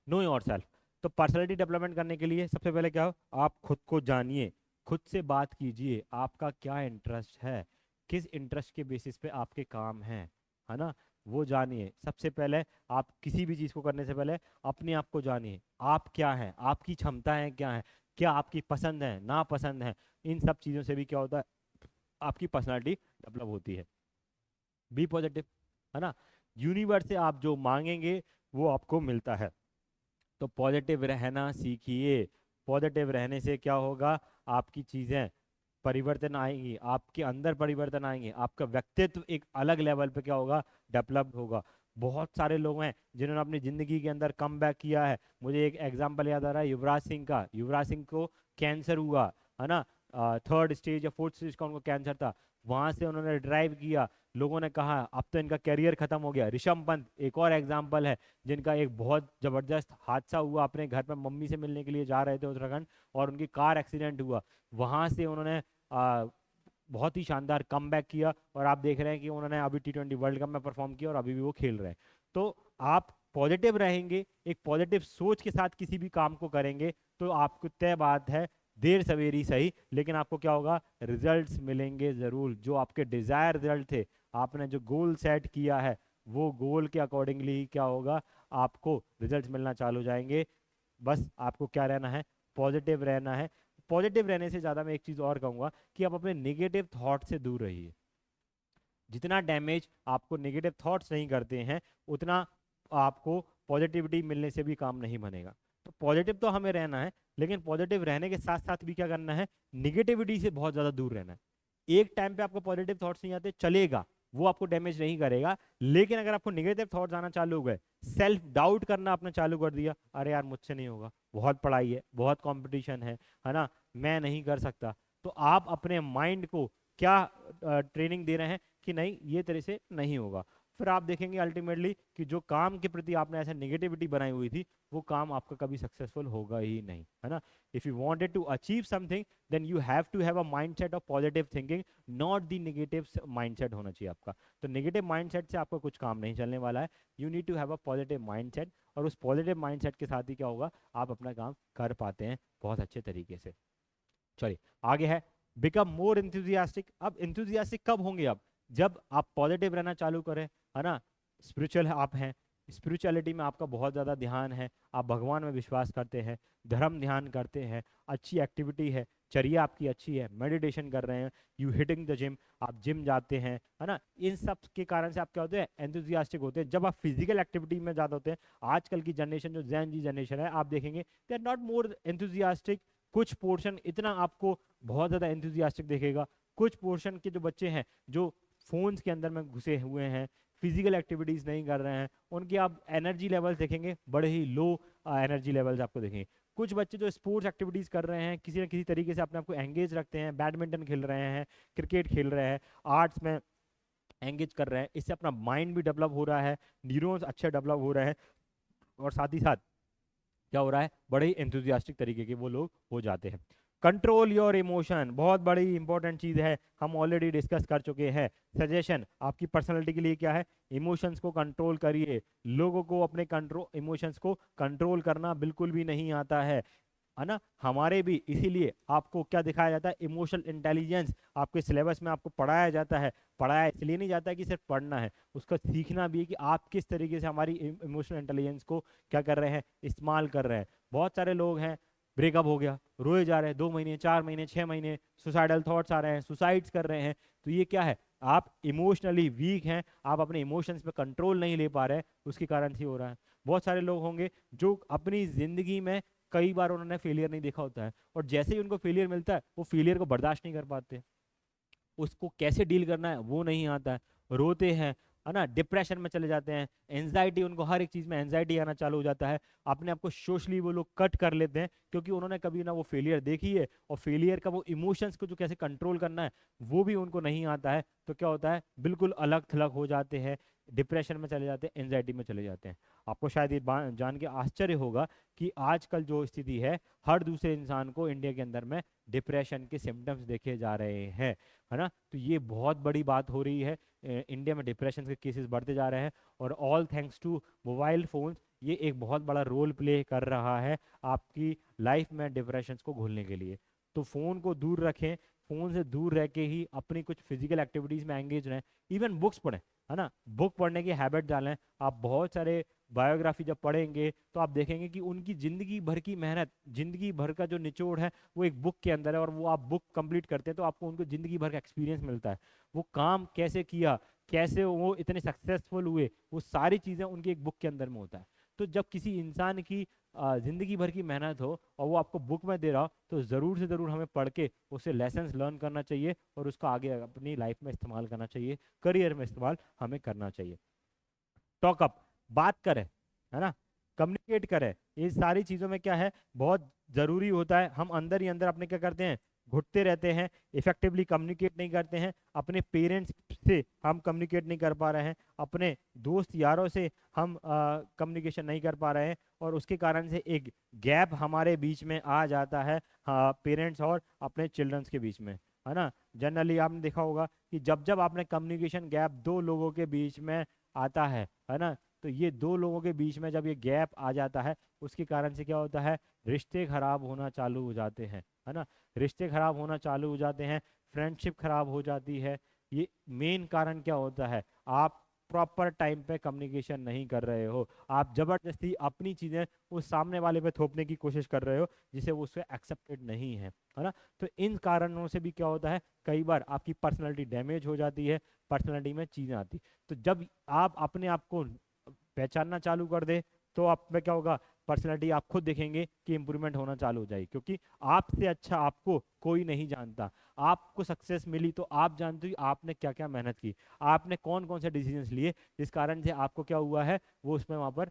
Know your self. तो पर्सनालिटी डेवलपमेंट करने के लिए सबसे पहले क्या हो, आप खुद को जानिए, खुद से बात कीजिए, आपका क्या इंटरेस्ट है, किस इंटरेस्ट के बेसिस पे आपके काम हैं, है ना, वो जानिए। सबसे पहले आप किसी भी चीज़ को करने से पहले अपने आप को जानिए, आप क्या हैं, आपकी क्षमताएं क्या हैं, क्या आपकी पसंद है ना पसंद है। इन सब चीज़ों से भी क्या होता है, आपकी पर्सनालिटी डेवलप होती है। बी पॉजिटिव, है ना, यूनिवर्स से आप जो मांगेंगे वो आपको मिलता है। तो पॉजिटिव रहना सीखिए। पॉजिटिव रहने से क्या होगा, आपकी चीज़ें परिवर्तन आएंगी, आपके अंदर परिवर्तन आएंगे, आपका व्यक्तित्व एक अलग लेवल पे क्या होगा, डेवलप होगा। बहुत सारे लोग हैं जिन्होंने अपनी जिंदगी के अंदर कम बैक किया है। मुझे एक एग्जांपल याद आ रहा है युवराज सिंह का। युवराज सिंह को कैंसर हुआ, है ना, 3rd स्टेज या 4th स्टेज का उनको कैंसर था। वहां से उन्होंने ड्राइव किया, लोगों ने कहा अब तो इनका करियर खत्म हो गया। ऋषभ पंत एक और एग्जाम्पल है, जिनका एक बहुत जबरदस्त हादसा हुआ, अपने घर पर मम्मी से मिलने के लिए जा रहे थे उत्तराखंड और उनकी कार एक्सीडेंट हुआ। वहां से उन्होंने बहुत ही शानदार कमबैक किया और आप देख रहे हैं कि उन्होंने अभी T20 वर्ल्ड कप में परफॉर्म किया और अभी भी वो खेल रहे हैं। तो आप पॉजिटिव रहेंगे, एक पॉजिटिव सोच के साथ किसी भी काम को करेंगे तो आपको तय बात है, देर सवेरी सही, लेकिन आपको क्या होगा, रिजल्ट्स मिलेंगे ज़रूर। जो आपके डिज़ायर रिजल्ट थे, आपने जो गोल सेट किया है, वो गोल के अकॉर्डिंगली क्या होगा, आपको रिजल्ट्स मिलना चालू हो जाएंगे। बस आपको क्या रहना है, पॉजिटिव रहना है। पॉजिटिव रहने से ज़्यादा मैं एक चीज़ और कहूँगा कि आप अपने नेगेटिव थॉट से दूर रहिए। जितना डैमेज आपको नेगेटिव थॉट्स नहीं करते हैं, उतना आपको पॉजिटिविटी मिलने से भी काम नहीं बनेगा। तो पॉजिटिव तो हमें रहना है, लेकिन पॉजिटिव रहने के साथ साथ भी क्या करना है, निगेटिविटी से बहुत ज़्यादा दूर रहना है। एक टाइम पे आपको पॉजिटिव थॉट्स नहीं आते, चलेगा, वो आपको डैमेज नहीं करेगा। लेकिन अगर आपको नेगेटिव थॉट्स आना चालू हो गए, सेल्फ डाउट करना आपने चालू कर दिया, अरे यार मुझसे नहीं होगा, बहुत पढ़ाई है, बहुत कंपटीशन है ना, मैं नहीं कर सकता, तो आप अपने माइंड को क्या ट्रेनिंग दे रहे हैं कि नहीं ये तरह से नहीं होगा। फिर आप देखेंगे अल्टीमेटली कि जो काम के प्रति आपने ऐसे नेगेटिविटी बनाई हुई थी, वो काम आपका कभी सक्सेसफुल होगा ही नहीं, है ना। If you wanted to achieve something, then you have to have a mindset of positive thinking, not the negative mindset होना चाहिए आपका। तो नेगेटिव माइंडसेट से आपका कुछ काम नहीं चलने वाला है। You need to have a positive mindset, और उस पॉजिटिव माइंडसेट के साथ ही क्या होगा, आप अपना काम कर पाते हैं बहुत अच्छे तरीके से। चलिए आगे है, बिकम मोर इंथुजियास्टिक। अब इंथुजियास्टिक कब होंगे, अब जब आप पॉजिटिव रहना चालू करें, है ना, स्पिरिचुअल आप हैं, स्पिरिचुअलिटी में आपका बहुत ज़्यादा ध्यान है, आप भगवान में विश्वास करते हैं, धर्म ध्यान करते हैं, अच्छी एक्टिविटी है, चर्या आपकी अच्छी है, मेडिटेशन कर रहे हैं, यू हिटिंग द जिम, आप जिम जाते हैं, है ना, इन सब के कारण से आप क्या होते हैं, एंथुजियास्टिक होते हैं। जब आप फिजिकल एक्टिविटी में ज़्यादा होते हैं, आजकल की जनरेशन जो जैन जी जनरेशन है, आप देखेंगे they are not more enthusiastic. कुछ पोर्शन इतना आपको बहुत ज़्यादा एंथुजियास्टिक देखेगा, कुछ पोर्शन के जो बच्चे हैं जो फोन्स के अंदर में घुसे हुए हैं, फिजिकल एक्टिविटीज़ नहीं कर रहे हैं, उनके आप एनर्जी लेवल्स देखेंगे बड़े ही लो एनर्जी लेवल्स आपको देखेंगे। कुछ बच्चे जो स्पोर्ट्स एक्टिविटीज़ कर रहे हैं, किसी न किसी तरीके से अपने आप को एंगेज रखते हैं, बैडमिंटन खेल रहे हैं, क्रिकेट खेल रहे हैं, आर्ट्स में एंगेज कर रहे हैं, इससे अपना माइंड भी डेवलप हो रहा है, न्यूरॉन्स अच्छे डेवलप हो रहे हैं, और साथ ही साथ क्या हो रहा है, बड़े ही एंथुजियास्टिक तरीके के वो लोग हो जाते हैं। कंट्रोल योर इमोशन बहुत बड़ी इंपॉर्टेंट चीज़ है, हम ऑलरेडी डिस्कस कर चुके हैं। सजेशन आपकी पर्सनालिटी के लिए क्या है, इमोशंस को कंट्रोल करिए। लोगों को अपने कंट्रोल इमोशंस को कंट्रोल करना बिल्कुल भी नहीं आता है ना। हमारे भी इसीलिए आपको क्या दिखाया जाता है, इमोशनल इंटेलिजेंस आपके सिलेबस में आपको पढ़ाया जाता है। पढ़ाया इसलिए नहीं जाता है कि सिर्फ पढ़ना है, उसका सीखना भी है कि आप किस तरीके से हमारी इमोशनल इंटेलिजेंस को क्या कर रहे हैं, इस्तेमाल कर रहे हैं। बहुत सारे लोग हैं, ब्रेकअप हो गया, रोए जा रहे हैं, 2 महीने 4 महीने 6 महीने, सुसाइडल थॉट्स आ रहे हैं, सुसाइड्स कर रहे हैं। तो ये क्या है, आप इमोशनली वीक हैं, आप अपने इमोशंस पे कंट्रोल नहीं ले पा रहे हैं, उसके कारण से हो रहा है। बहुत सारे लोग होंगे जो अपनी जिंदगी में कई बार उन्होंने फेलियर नहीं देखा होता है, और जैसे ही उनको फेलियर मिलता है वो फेलियर को बर्दाश्त नहीं कर पाते, उसको कैसे डील करना है वो नहीं आता है, रोते हैं, है ना, डिप्रेशन में चले जाते हैं, एंजाइटी, उनको हर एक चीज़ में एंजाइटी आना चालू हो जाता है, अपने आप को सोशली वो लोग कट कर लेते हैं, क्योंकि उन्होंने कभी ना वो फेलियर देखी है, और फेलियर का वो इमोशंस को जो कैसे कंट्रोल करना है वो भी उनको नहीं आता है। तो क्या होता है, बिल्कुल अलग थलग हो जाते हैं, डिप्रेशन में चले जाते हैं, एंजाइटी में चले जाते हैं। आपको शायद ये जान के आश्चर्य होगा कि आजकल जो स्थिति है, हर दूसरे इंसान को इंडिया के अंदर में डिप्रेशन के सिम्टम्स देखे जा रहे हैं, है ना। तो ये बहुत बड़ी बात हो रही है, इंडिया में डिप्रेशन के केसेस बढ़ते जा रहे हैं, और all thanks to mobile phones, ये एक बहुत बड़ा रोल प्ले कर रहा है आपकी लाइफ में डिप्रेशन को घोलने के लिए। तो फ़ोन को दूर रखें, फ़ोन से दूर रह के ही अपनी कुछ फिजिकल एक्टिविटीज़ में एंगेज रहें, इवन बुक्स पढ़ें, है ना, बुक पढ़ने की हैबिट डालें। आप बहुत सारे बायोग्राफी जब पढ़ेंगे तो आप देखेंगे कि उनकी ज़िंदगी भर की मेहनत, ज़िंदगी भर का जो निचोड़ है वो एक बुक के अंदर है, और वो आप बुक कंप्लीट करते हैं तो आपको उनको ज़िंदगी भर का एक्सपीरियंस मिलता है, वो काम कैसे किया, कैसे वो इतने सक्सेसफुल हुए, वो सारी चीज़ें उनकी एक बुक के अंदर में होता है। तो जब किसी इंसान की ज़िंदगी भर की मेहनत हो और वो आपको बुक में दे रहा हो, तो ज़रूर से ज़रूर हमें पढ़ के उससे लेसन्स लर्न करना चाहिए, और उसका आगे अपनी लाइफ में इस्तेमाल करना चाहिए, करियर में इस्तेमाल हमें करना चाहिए। टॉकअप, बात करें, है ना, कम्युनिकेट करें, ये सारी चीज़ों में क्या है, बहुत ज़रूरी होता है। हम अंदर ही अंदर अपने क्या करते हैं, घुटते रहते हैं, इफेक्टिवली कम्युनिकेट नहीं करते हैं, अपने पेरेंट्स से हम कम्युनिकेट नहीं कर पा रहे हैं, अपने दोस्त यारों से हम कम्युनिकेशन नहीं कर पा रहे हैं, और उसके कारण से एक गैप हमारे बीच में आ जाता है, पेरेंट्स और अपने चिल्ड्रंस के बीच में, है ना। जनरली आपने देखा होगा कि जब जब आपने कम्युनिकेशन गैप दो लोगों के बीच में आता है ना, तो ये दो लोगों के बीच में जब ये गैप आ जाता है, उसके कारण से क्या होता है, रिश्ते खराब होना चालू हो जाते हैं, है ना, रिश्ते खराब होना चालू हो जाते हैं, फ्रेंडशिप खराब हो जाती है। ये मेन कारण क्या होता है, आप प्रॉपर टाइम पे कम्युनिकेशन नहीं कर रहे हो, आप जबरदस्ती अपनी चीज़ें उस सामने वाले पे थोपने की कोशिश कर रहे हो, जिसे वो उससे एक्सेप्टेड नहीं है ना। तो इन कारणों से भी क्या होता है, कई बार आपकी पर्सनैलिटी डैमेज हो जाती है, पर्सनैलिटी में चीज़ें आती। तो जब आप अपने आप को पहचानना चालू कर दे, तो आप में क्या होगा, पर्सनैलिटी आप खुद देखेंगे कि इंप्रूवमेंट होना चालू हो जाएगी, क्योंकि आपसे अच्छा आपको कोई नहीं जानता। आपको सक्सेस मिली तो आप जानते हो आपने क्या क्या मेहनत की, आपने कौन कौन से डिसीजंस लिए, जिस कारण से आपको क्या हुआ है, वो उसमें वहाँ पर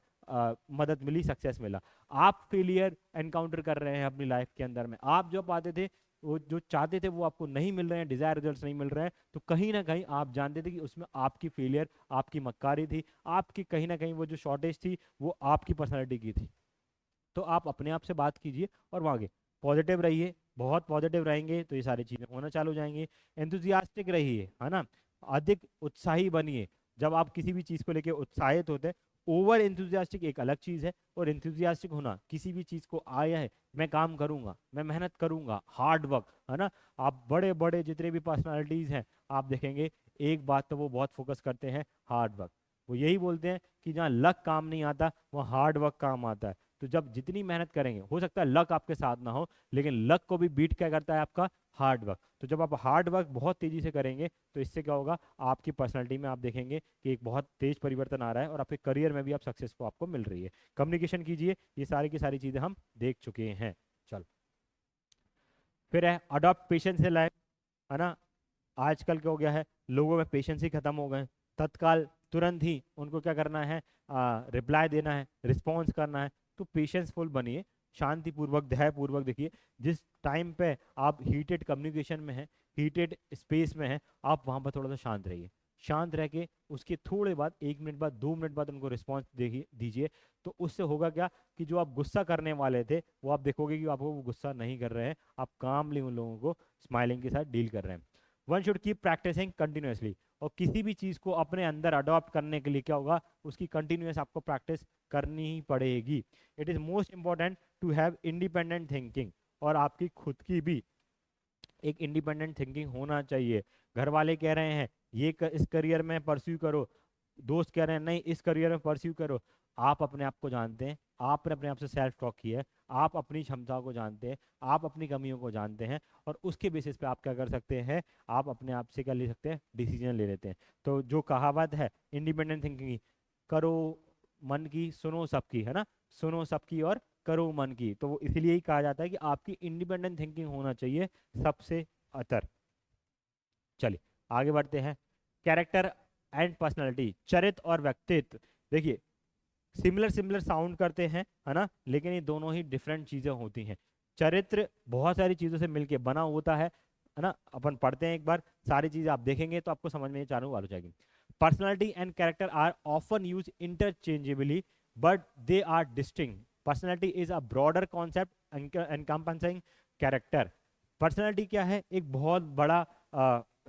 मदद मिली, सक्सेस मिला। आप फेलियर एनकाउंटर कर रहे हैं अपनी लाइफ के अंदर में, आप जो पाते थे, वो जो चाहते थे वो आपको नहीं मिल रहे हैं, डिजायर रिजल्ट्स नहीं मिल रहे हैं, तो कहीं ना कहीं आप जानते थे कि उसमें आपकी फेलियर, आपकी मक्कारी थी, आपकी कहीं ना कहीं वो जो शॉर्टेज थी वो आपकी पर्सनैलिटी की थी। तो आप अपने आप से बात कीजिए और आगे पॉजिटिव रहिए, बहुत पॉजिटिव रहेंगे तो ये सारी चीज़ें होना चालू हो जाएंगी। एंथुजियास्टिक रहिए, है ना, अधिक उत्साही बनिए। जब आप किसी भी चीज़ को लेके उत्साहित होते हैं, ओवर एंथुजियास्टिक एक अलग चीज़ है, और एंथुजियास्टिक होना, किसी भी चीज़ को आया है, मैं काम करूंगा, मैं मेहनत करूंगा, हार्ड वर्क, है ना। आप बड़े बड़े जितने भी पर्सनालिटीज़ हैं, आप देखेंगे एक बात तो वो बहुत फोकस करते हैं, हार्ड वर्क। वो यही बोलते हैं कि जहाँ लक काम नहीं आता वहाँ हार्ड वर्क काम आता है। तो जब जितनी मेहनत करेंगे, हो सकता है लक आपके साथ ना हो, लेकिन लक को भी बीट क्या करता है आपका हार्ड वर्क। तो जब आप हार्ड वर्क बहुत तेजी से करेंगे तो इससे क्या होगा, आपकी पर्सनैलिटी में आप देखेंगे कि एक बहुत तेज परिवर्तन आ रहा है और आपके करियर में भी आप सक्सेस को आपको मिल रही है। कम्युनिकेशन कीजिए, ये सारी की सारी चीज़ें हम देख चुके हैं। चल, फिर है अडॉप्ट पेशेंस इन लाइफ, है ना। आजकल क्या हो गया है, लोगों में पेशेंस ही खत्म हो गए हैं। तत्काल तुरंत ही उनको क्या करना है, रिप्लाई देना है, रिस्पॉन्स करना है। तो पेशेंसफुल बनिए, शांतिपूर्वक धैर्यपूर्वक देखिए। जिस टाइम पे आप हीटेड कम्युनिकेशन में हैं, हीटेड स्पेस में हैं, आप वहाँ पर थोड़ा सा शांत रहिए। शांत रह के उसके थोड़े बाद 1 मिनट बाद 2 मिनट बाद उनको रिस्पॉन्स देखिए दीजिए। तो उससे होगा क्या कि जो आप गुस्सा करने वाले थे वो आप देखोगे कि आपको वो गुस्सा नहीं कर रहे हैं, आप कामली उन लोगों को स्माइलिंग के साथ डील कर रहे हैं। One should keep practising continuously. और किसी भी चीज़ को अपने अंदर अडॉप्ट करने के लिए क्या होगा, उसकी कंटिन्यूस आपको प्रैक्टिस करनी ही पड़ेगी। It is most important to have independent thinking. और आपकी खुद की भी एक इंडिपेंडेंट थिंकिंग होना चाहिए। घर वाले कह रहे हैं इस करियर में परस्यू करो, दोस्त कह रहे हैं नहीं इस करियर में परस्यू करो। आप अपने आप को जानते हैं, आपने अपने आप से सेल्फ टॉक किया है, आप अपनी क्षमताओं को जानते हैं, आप अपनी कमियों को जानते हैं, और उसके बेसिस पे आप क्या कर सकते हैं, आप अपने आप से क्या ले सकते हैं, डिसीजन ले लेते हैं। तो जो कहावत है इंडिपेंडेंट थिंकिंग, करो मन की सुनो सबकी, है ना, सुनो सबकी और करो मन की। तो वो इसलिए ही कहा जाता है कि आपकी इंडिपेंडेंट थिंकिंग होना चाहिए सबसे अतर। चलिए आगे बढ़ते हैं। कैरेक्टर एंड पर्सनालिटी, चरित्र और व्यक्तित्व। देखिए सिमिलर सिमिलर साउंड करते हैं, है ना, लेकिन ये दोनों ही डिफरेंट चीजें होती हैं। चरित्र बहुत सारी चीजों से मिलके बना होता है ना। अपन पढ़ते हैं एक बार, सारी चीजें आप देखेंगे तो आपको समझ में चारों बार हो जाएगी। Personality and character are often use interchangeably but they are distinct. Personality is a broader concept encompassing character. Personality क्या है, एक बहुत बड़ा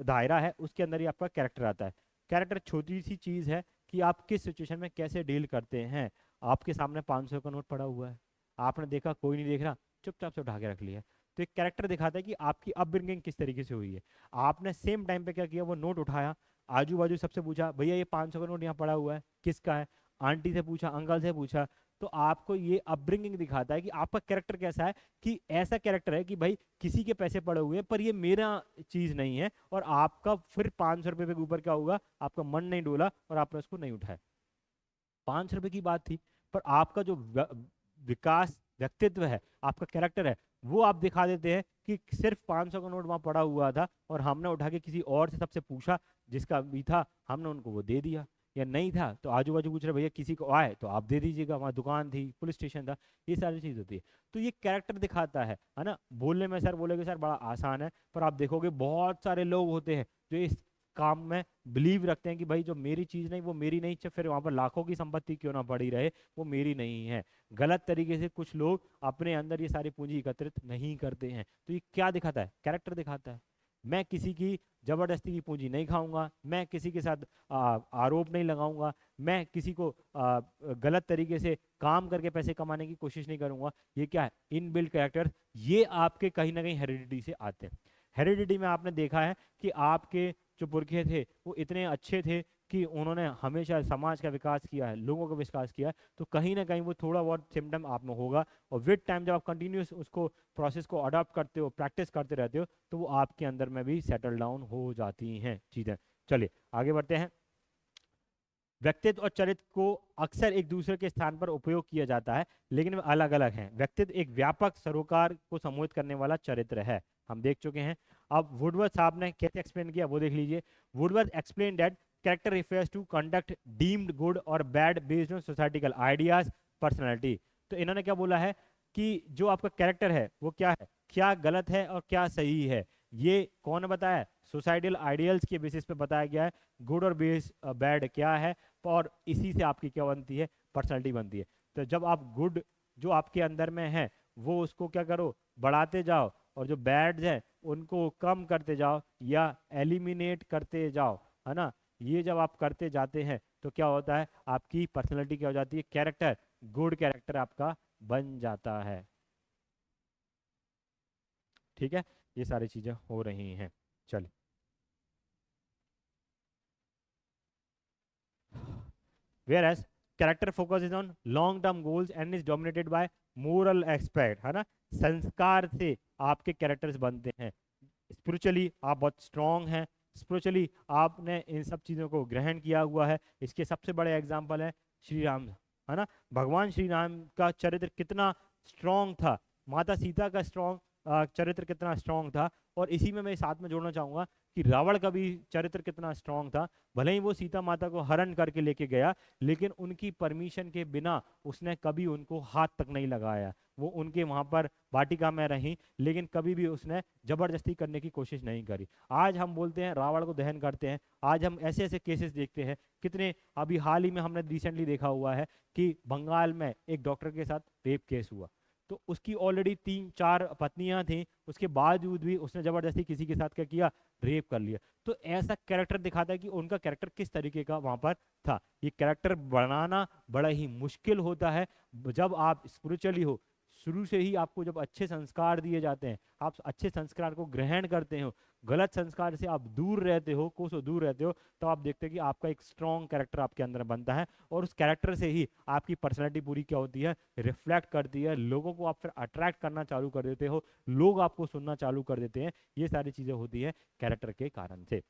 दायरा है, उसके अंदर ही आपका कैरेक्टर आता है। कैरेक्टर छोटी सी चीज है कि आप किस सिचुएशन में कैसे डील करते हैं। आपके सामने 500 का नोट पड़ा हुआ है, आपने देखा कोई नहीं देख रहा, चुपचाप से उठा के रख लिया। तो एक कैरेक्टर दिखाता है कि आपकी अपब्रिंगिंग किस तरीके से हुई है। आपने सेम टाइम पे क्या किया, वो नोट उठाया, आजू बाजू सबसे पूछा भैया ये 500 का नोट यहाँ पड़ा हुआ है किसका है, आंटी से पूछा, अंकल से पूछा। तो आपको ये अपब्रिंगिंग दिखाता है कि आपका कैरेक्टर कैसा है, कि ऐसा कैरेक्टर है कि भाई किसी के पैसे पड़े हुए हैं पर ये मेरा चीज नहीं है, और आपका फिर 500 रुपये के ऊपर क्या होगा, आपका मन नहीं डोला और आपने उसको नहीं उठाया। 500 रुपये की बात थी, पर आपका जो विकास व्यक्तित्व है, आपका कैरेक्टर है, वो आप दिखा देते हैं कि सिर्फ 500 का नोट वहां पड़ा हुआ था और हमने उठा के किसी और से सबसे पूछा, जिसका भी था हमने उनको वो दे दिया। या नहीं था तो आजू बाजू पूछ रहे भैया किसी को आए तो आप दे दीजिएगा, वहाँ दुकान थी, पुलिस स्टेशन था, ये सारी चीज होती है। तो ये कैरेक्टर दिखाता है ना। बोलने में सर बोलेगे सर बड़ा आसान है, पर आप देखोगे बहुत सारे लोग होते हैं जो इस काम में बिलीव रखते हैं कि भाई जो मेरी चीज नहीं वो मेरी नहीं, चाहे फिर वहां पर लाखों की संपत्ति क्यों ना पड़ी रहे, वो मेरी नहीं है। गलत तरीके से कुछ लोग अपने अंदर ये सारी पूंजी एकत्रित नहीं करते हैं। तो ये क्या दिखाता है, कैरेक्टर दिखाता है। मैं किसी की जबरदस्ती की पूंजी नहीं खाऊंगा, मैं किसी के साथ आरोप नहीं लगाऊंगा, मैं किसी को गलत तरीके से काम करके पैसे कमाने की कोशिश नहीं करूंगा। ये क्या है, इनबिल्ट कैरेक्टर। ये आपके कहीं ना कहीं हेरिडिटी से आते हैं। हेरिडिटी में आपने देखा है कि आपके जो पुरखे थे वो इतने अच्छे थे कि उन्होंने हमेशा समाज का विकास किया है, लोगों का विकास किया है। तो कहीं ना कहीं वो थोड़ा बहुत सिम्टम आप में होगा, और विद टाइम जब आप कंटिन्यूस उसको प्रोसेस को अडॉप्ट करते हो, प्रैक्टिस करते रहते हो, तो वो आपके अंदर में भी सेटल डाउन हो जाती हैं चीज़ें। चलिए आगे बढ़ते हैं। व्यक्तित्व और चरित्र को अक्सर एक दूसरे के स्थान पर उपयोग किया जाता है, लेकिन वे अलग अलग हैं। व्यक्तित्व एक व्यापक सरोकार को संबोधित करने वाला चरित्र है, हम देख चुके हैं। अब वुडवर्थ साहब ने कैसे एक्सप्लेन किया वो देख लीजिए। Woodworth explain that character refers to conduct deemed good और bad based on societal ideas personality. तो इन्होंने क्या बोला है कि जो आपका कैरेक्टर है वो क्या है, क्या गलत है और क्या सही है, ये कौन ने बताया, सोसाइटल आइडियल्स के बेसिस पे बताया गया है। गुड और बेस बैड क्या है, और इसी से आपकी क्या बनती है, पर्सनैलिटी बनती है। तो जब आप गुड जो आपके अंदर में है वो उसको क्या करो, बढ़ाते जाओ, और जो बैड है उनको कम करते जाओ या एलिमिनेट करते जाओ, है ना। ये जब आप करते जाते हैं तो क्या होता है, आपकी पर्सनैलिटी क्या हो जाती है, कैरेक्टर, गुड कैरेक्टर आपका बन जाता है। ठीक है, ये सारी चीजें हो रही हैं। चलिए whereas character focuses on long term goals and is dominated by moral aspect, है ना। संस्कार से आपके कैरेक्टर्स बनते हैं। स्पिरिचुअली आप बहुत स्ट्रांग हैं, स्पिरिचुअली आपने इन सब चीज़ों को ग्रहण किया हुआ है। इसके सबसे बड़े एग्जाम्पल है श्री राम, है ना। भगवान श्री राम का चरित्र कितना स्ट्रांग था, माता सीता का स्ट्रांग चरित्र कितना स्ट्रांग था। और इसी में मैं साथ में जोड़ना चाहूँगा कि रावण का भी चरित्र कितना स्ट्रांग था। भले ही वो सीता माता को हरण करके लेके गया, लेकिन उनकी परमिशन के बिना उसने कभी उनको हाथ तक नहीं लगाया। वो उनके वहाँ पर वाटिका में रही, लेकिन कभी भी उसने जबरदस्ती करने की कोशिश नहीं करी। आज हम बोलते हैं रावण को दहन करते हैं, आज हम ऐसे ऐसे केसेस देखते हैं कितने। अभी हाल ही में हमने रिसेंटली देखा हुआ है कि बंगाल में एक डॉक्टर के साथ रेप केस हुआ, तो उसकी ऑलरेडी 3-4 पत्नियां थी, उसके बावजूद भी उसने जबरदस्ती किसी के साथ क्या किया, रेप कर लिया। तो ऐसा कैरेक्टर दिखाता है कि उनका कैरेक्टर किस तरीके का वहां पर था। ये कैरेक्टर बनाना बड़ा ही मुश्किल होता है जब आप स्पिरिचुअली हो। शुरू से ही आपको जब अच्छे संस्कार दिए जाते हैं, आप अच्छे संस्कार को ग्रहण करते हो, गलत संस्कार से आप दूर रहते हो, कोसों दूर रहते हो, तो आप देखते हैं कि आपका एक स्ट्रॉन्ग कैरेक्टर आपके अंदर बनता है। और उस कैरेक्टर से ही आपकी पर्सनैलिटी पूरी क्या होती है, रिफ्लेक्ट करती है। लोगों को आप फिर अट्रैक्ट करना चालू कर देते हो, लोग आपको सुनना चालू कर देते हैं। ये सारी चीज़ें होती है कैरेक्टर के कारण से।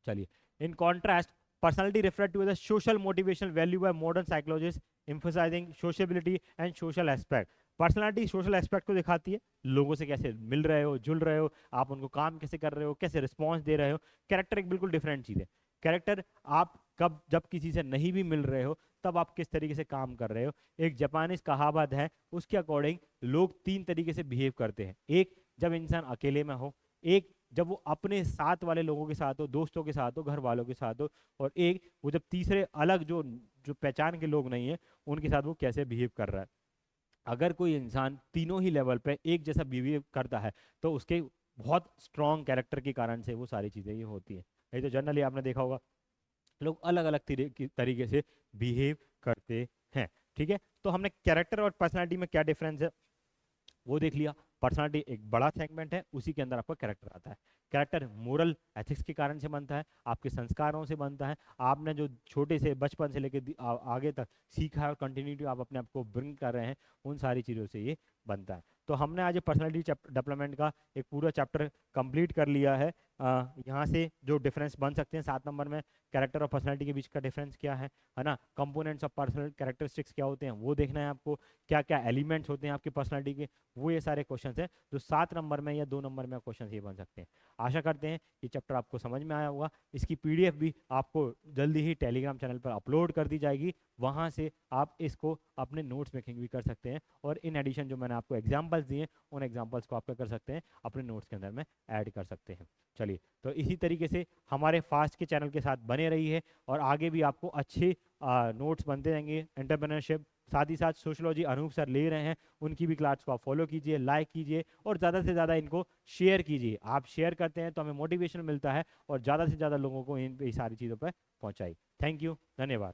चलिए, in contrast personality refer to the social motivational value by modern psychologists emphasizing sociability and social aspect। Personality social aspect को दिखाती है, लोगों से कैसे मिल रहे हो, जुल रहे हो, आप उनको काम कैसे कर रहे हो, कैसे रिस्पॉन्स दे रहे हो। कैरेक्टर एक बिल्कुल डिफरेंट चीज़ है। कैरेक्टर आप कब जब किसी से नहीं भी मिल रहे हो तब आप किस तरीके से काम कर रहे हो। एक जापानीज कहावत है, उसके अकॉर्डिंग लोग 3 तरीके से बिहेव करते हैं। एक, जब इंसान अकेले में हो, एक जब वो अपने साथ वाले लोगों के साथ हो, दोस्तों के साथ हो, घर वालों के साथ हो, और एक वो जब तीसरे अलग जो जो पहचान के लोग नहीं है उनके साथ वो कैसे बिहेव कर रहा है। अगर कोई इंसान तीनों ही लेवल पे एक जैसा बिहेव करता है तो उसके बहुत स्ट्रॉन्ग कैरेक्टर के कारण से वो सारी चीज़ें ये होती हैं। नहीं तो जनरली आपने देखा होगा लोग अलग अलग तरीके से बिहेव करते हैं। ठीक है, तो हमने कैरेक्टर और पर्सनालिटी में क्या डिफरेंस है वो देख लिया। पर्सनालिटी एक बड़ा सेगमेंट है, उसी के अंदर आपका कैरेक्टर आता है। कैरेक्टर मोरल एथिक्स के कारण से बनता है, आपके संस्कारों से बनता है, आपने जो छोटे से बचपन से लेकर आगे तक सीखा है और कंटिन्यूटी आप अपने आप को ब्रिंग कर रहे हैं, उन सारी चीज़ों से ये बनता है। तो हमने आज पर्सनालिटी डेवलपमेंट का एक पूरा चैप्टर कंप्लीट कर लिया है। यहाँ से जो डिफरेंस बन सकते हैं 7 नंबर में, कैरेक्टर और पर्सनालिटी के बीच का डिफरेंस क्या है ना। कंपोनेंट्स ऑफ पर्सनल कैरेक्टरिस्टिक्स क्या होते हैं वो देखना है आपको, क्या क्या एलिमेंट्स होते हैं आपकी पर्सनालिटी के, वो ये सारे क्वेश्चन हैं जो 7 नंबर में या 2 नंबर में क्वेश्चन ये बन सकते हैं। आशा करते हैं ये चैप्टर आपको समझ में आया होगा। इसकी पीडीएफ भी आपको जल्दी ही टेलीग्राम चैनल पर अपलोड कर दी जाएगी, वहाँ से आप इसको अपने नोट्स मेकिंग भी कर सकते हैं। और इन एडिशन जो मैंने आपको एग्जाम्पल्स दिए उन एग्जाम्पल्स को आप क्या कर सकते हैं, अपने नोट्स के अंदर में ऐड कर सकते हैं। चलिए, तो इसी तरीके से हमारे फास्ट के चैनल के साथ बने रही है और आगे भी आपको अच्छे नोट्स बनते रहेंगे। एंटरप्रेन्योरशिप, साथ ही साथ सोशलॉजी अनूप सर ले रहे हैं, उनकी भी क्लास को आप फॉलो कीजिए, लाइक कीजिए और ज़्यादा से ज़्यादा इनको शेयर कीजिए। आप शेयर करते हैं तो हमें मोटिवेशन मिलता है और ज़्यादा से ज़्यादा लोगों को इन सारी चीज़ों पर पहुँचाई। थैंक यू, धन्यवाद।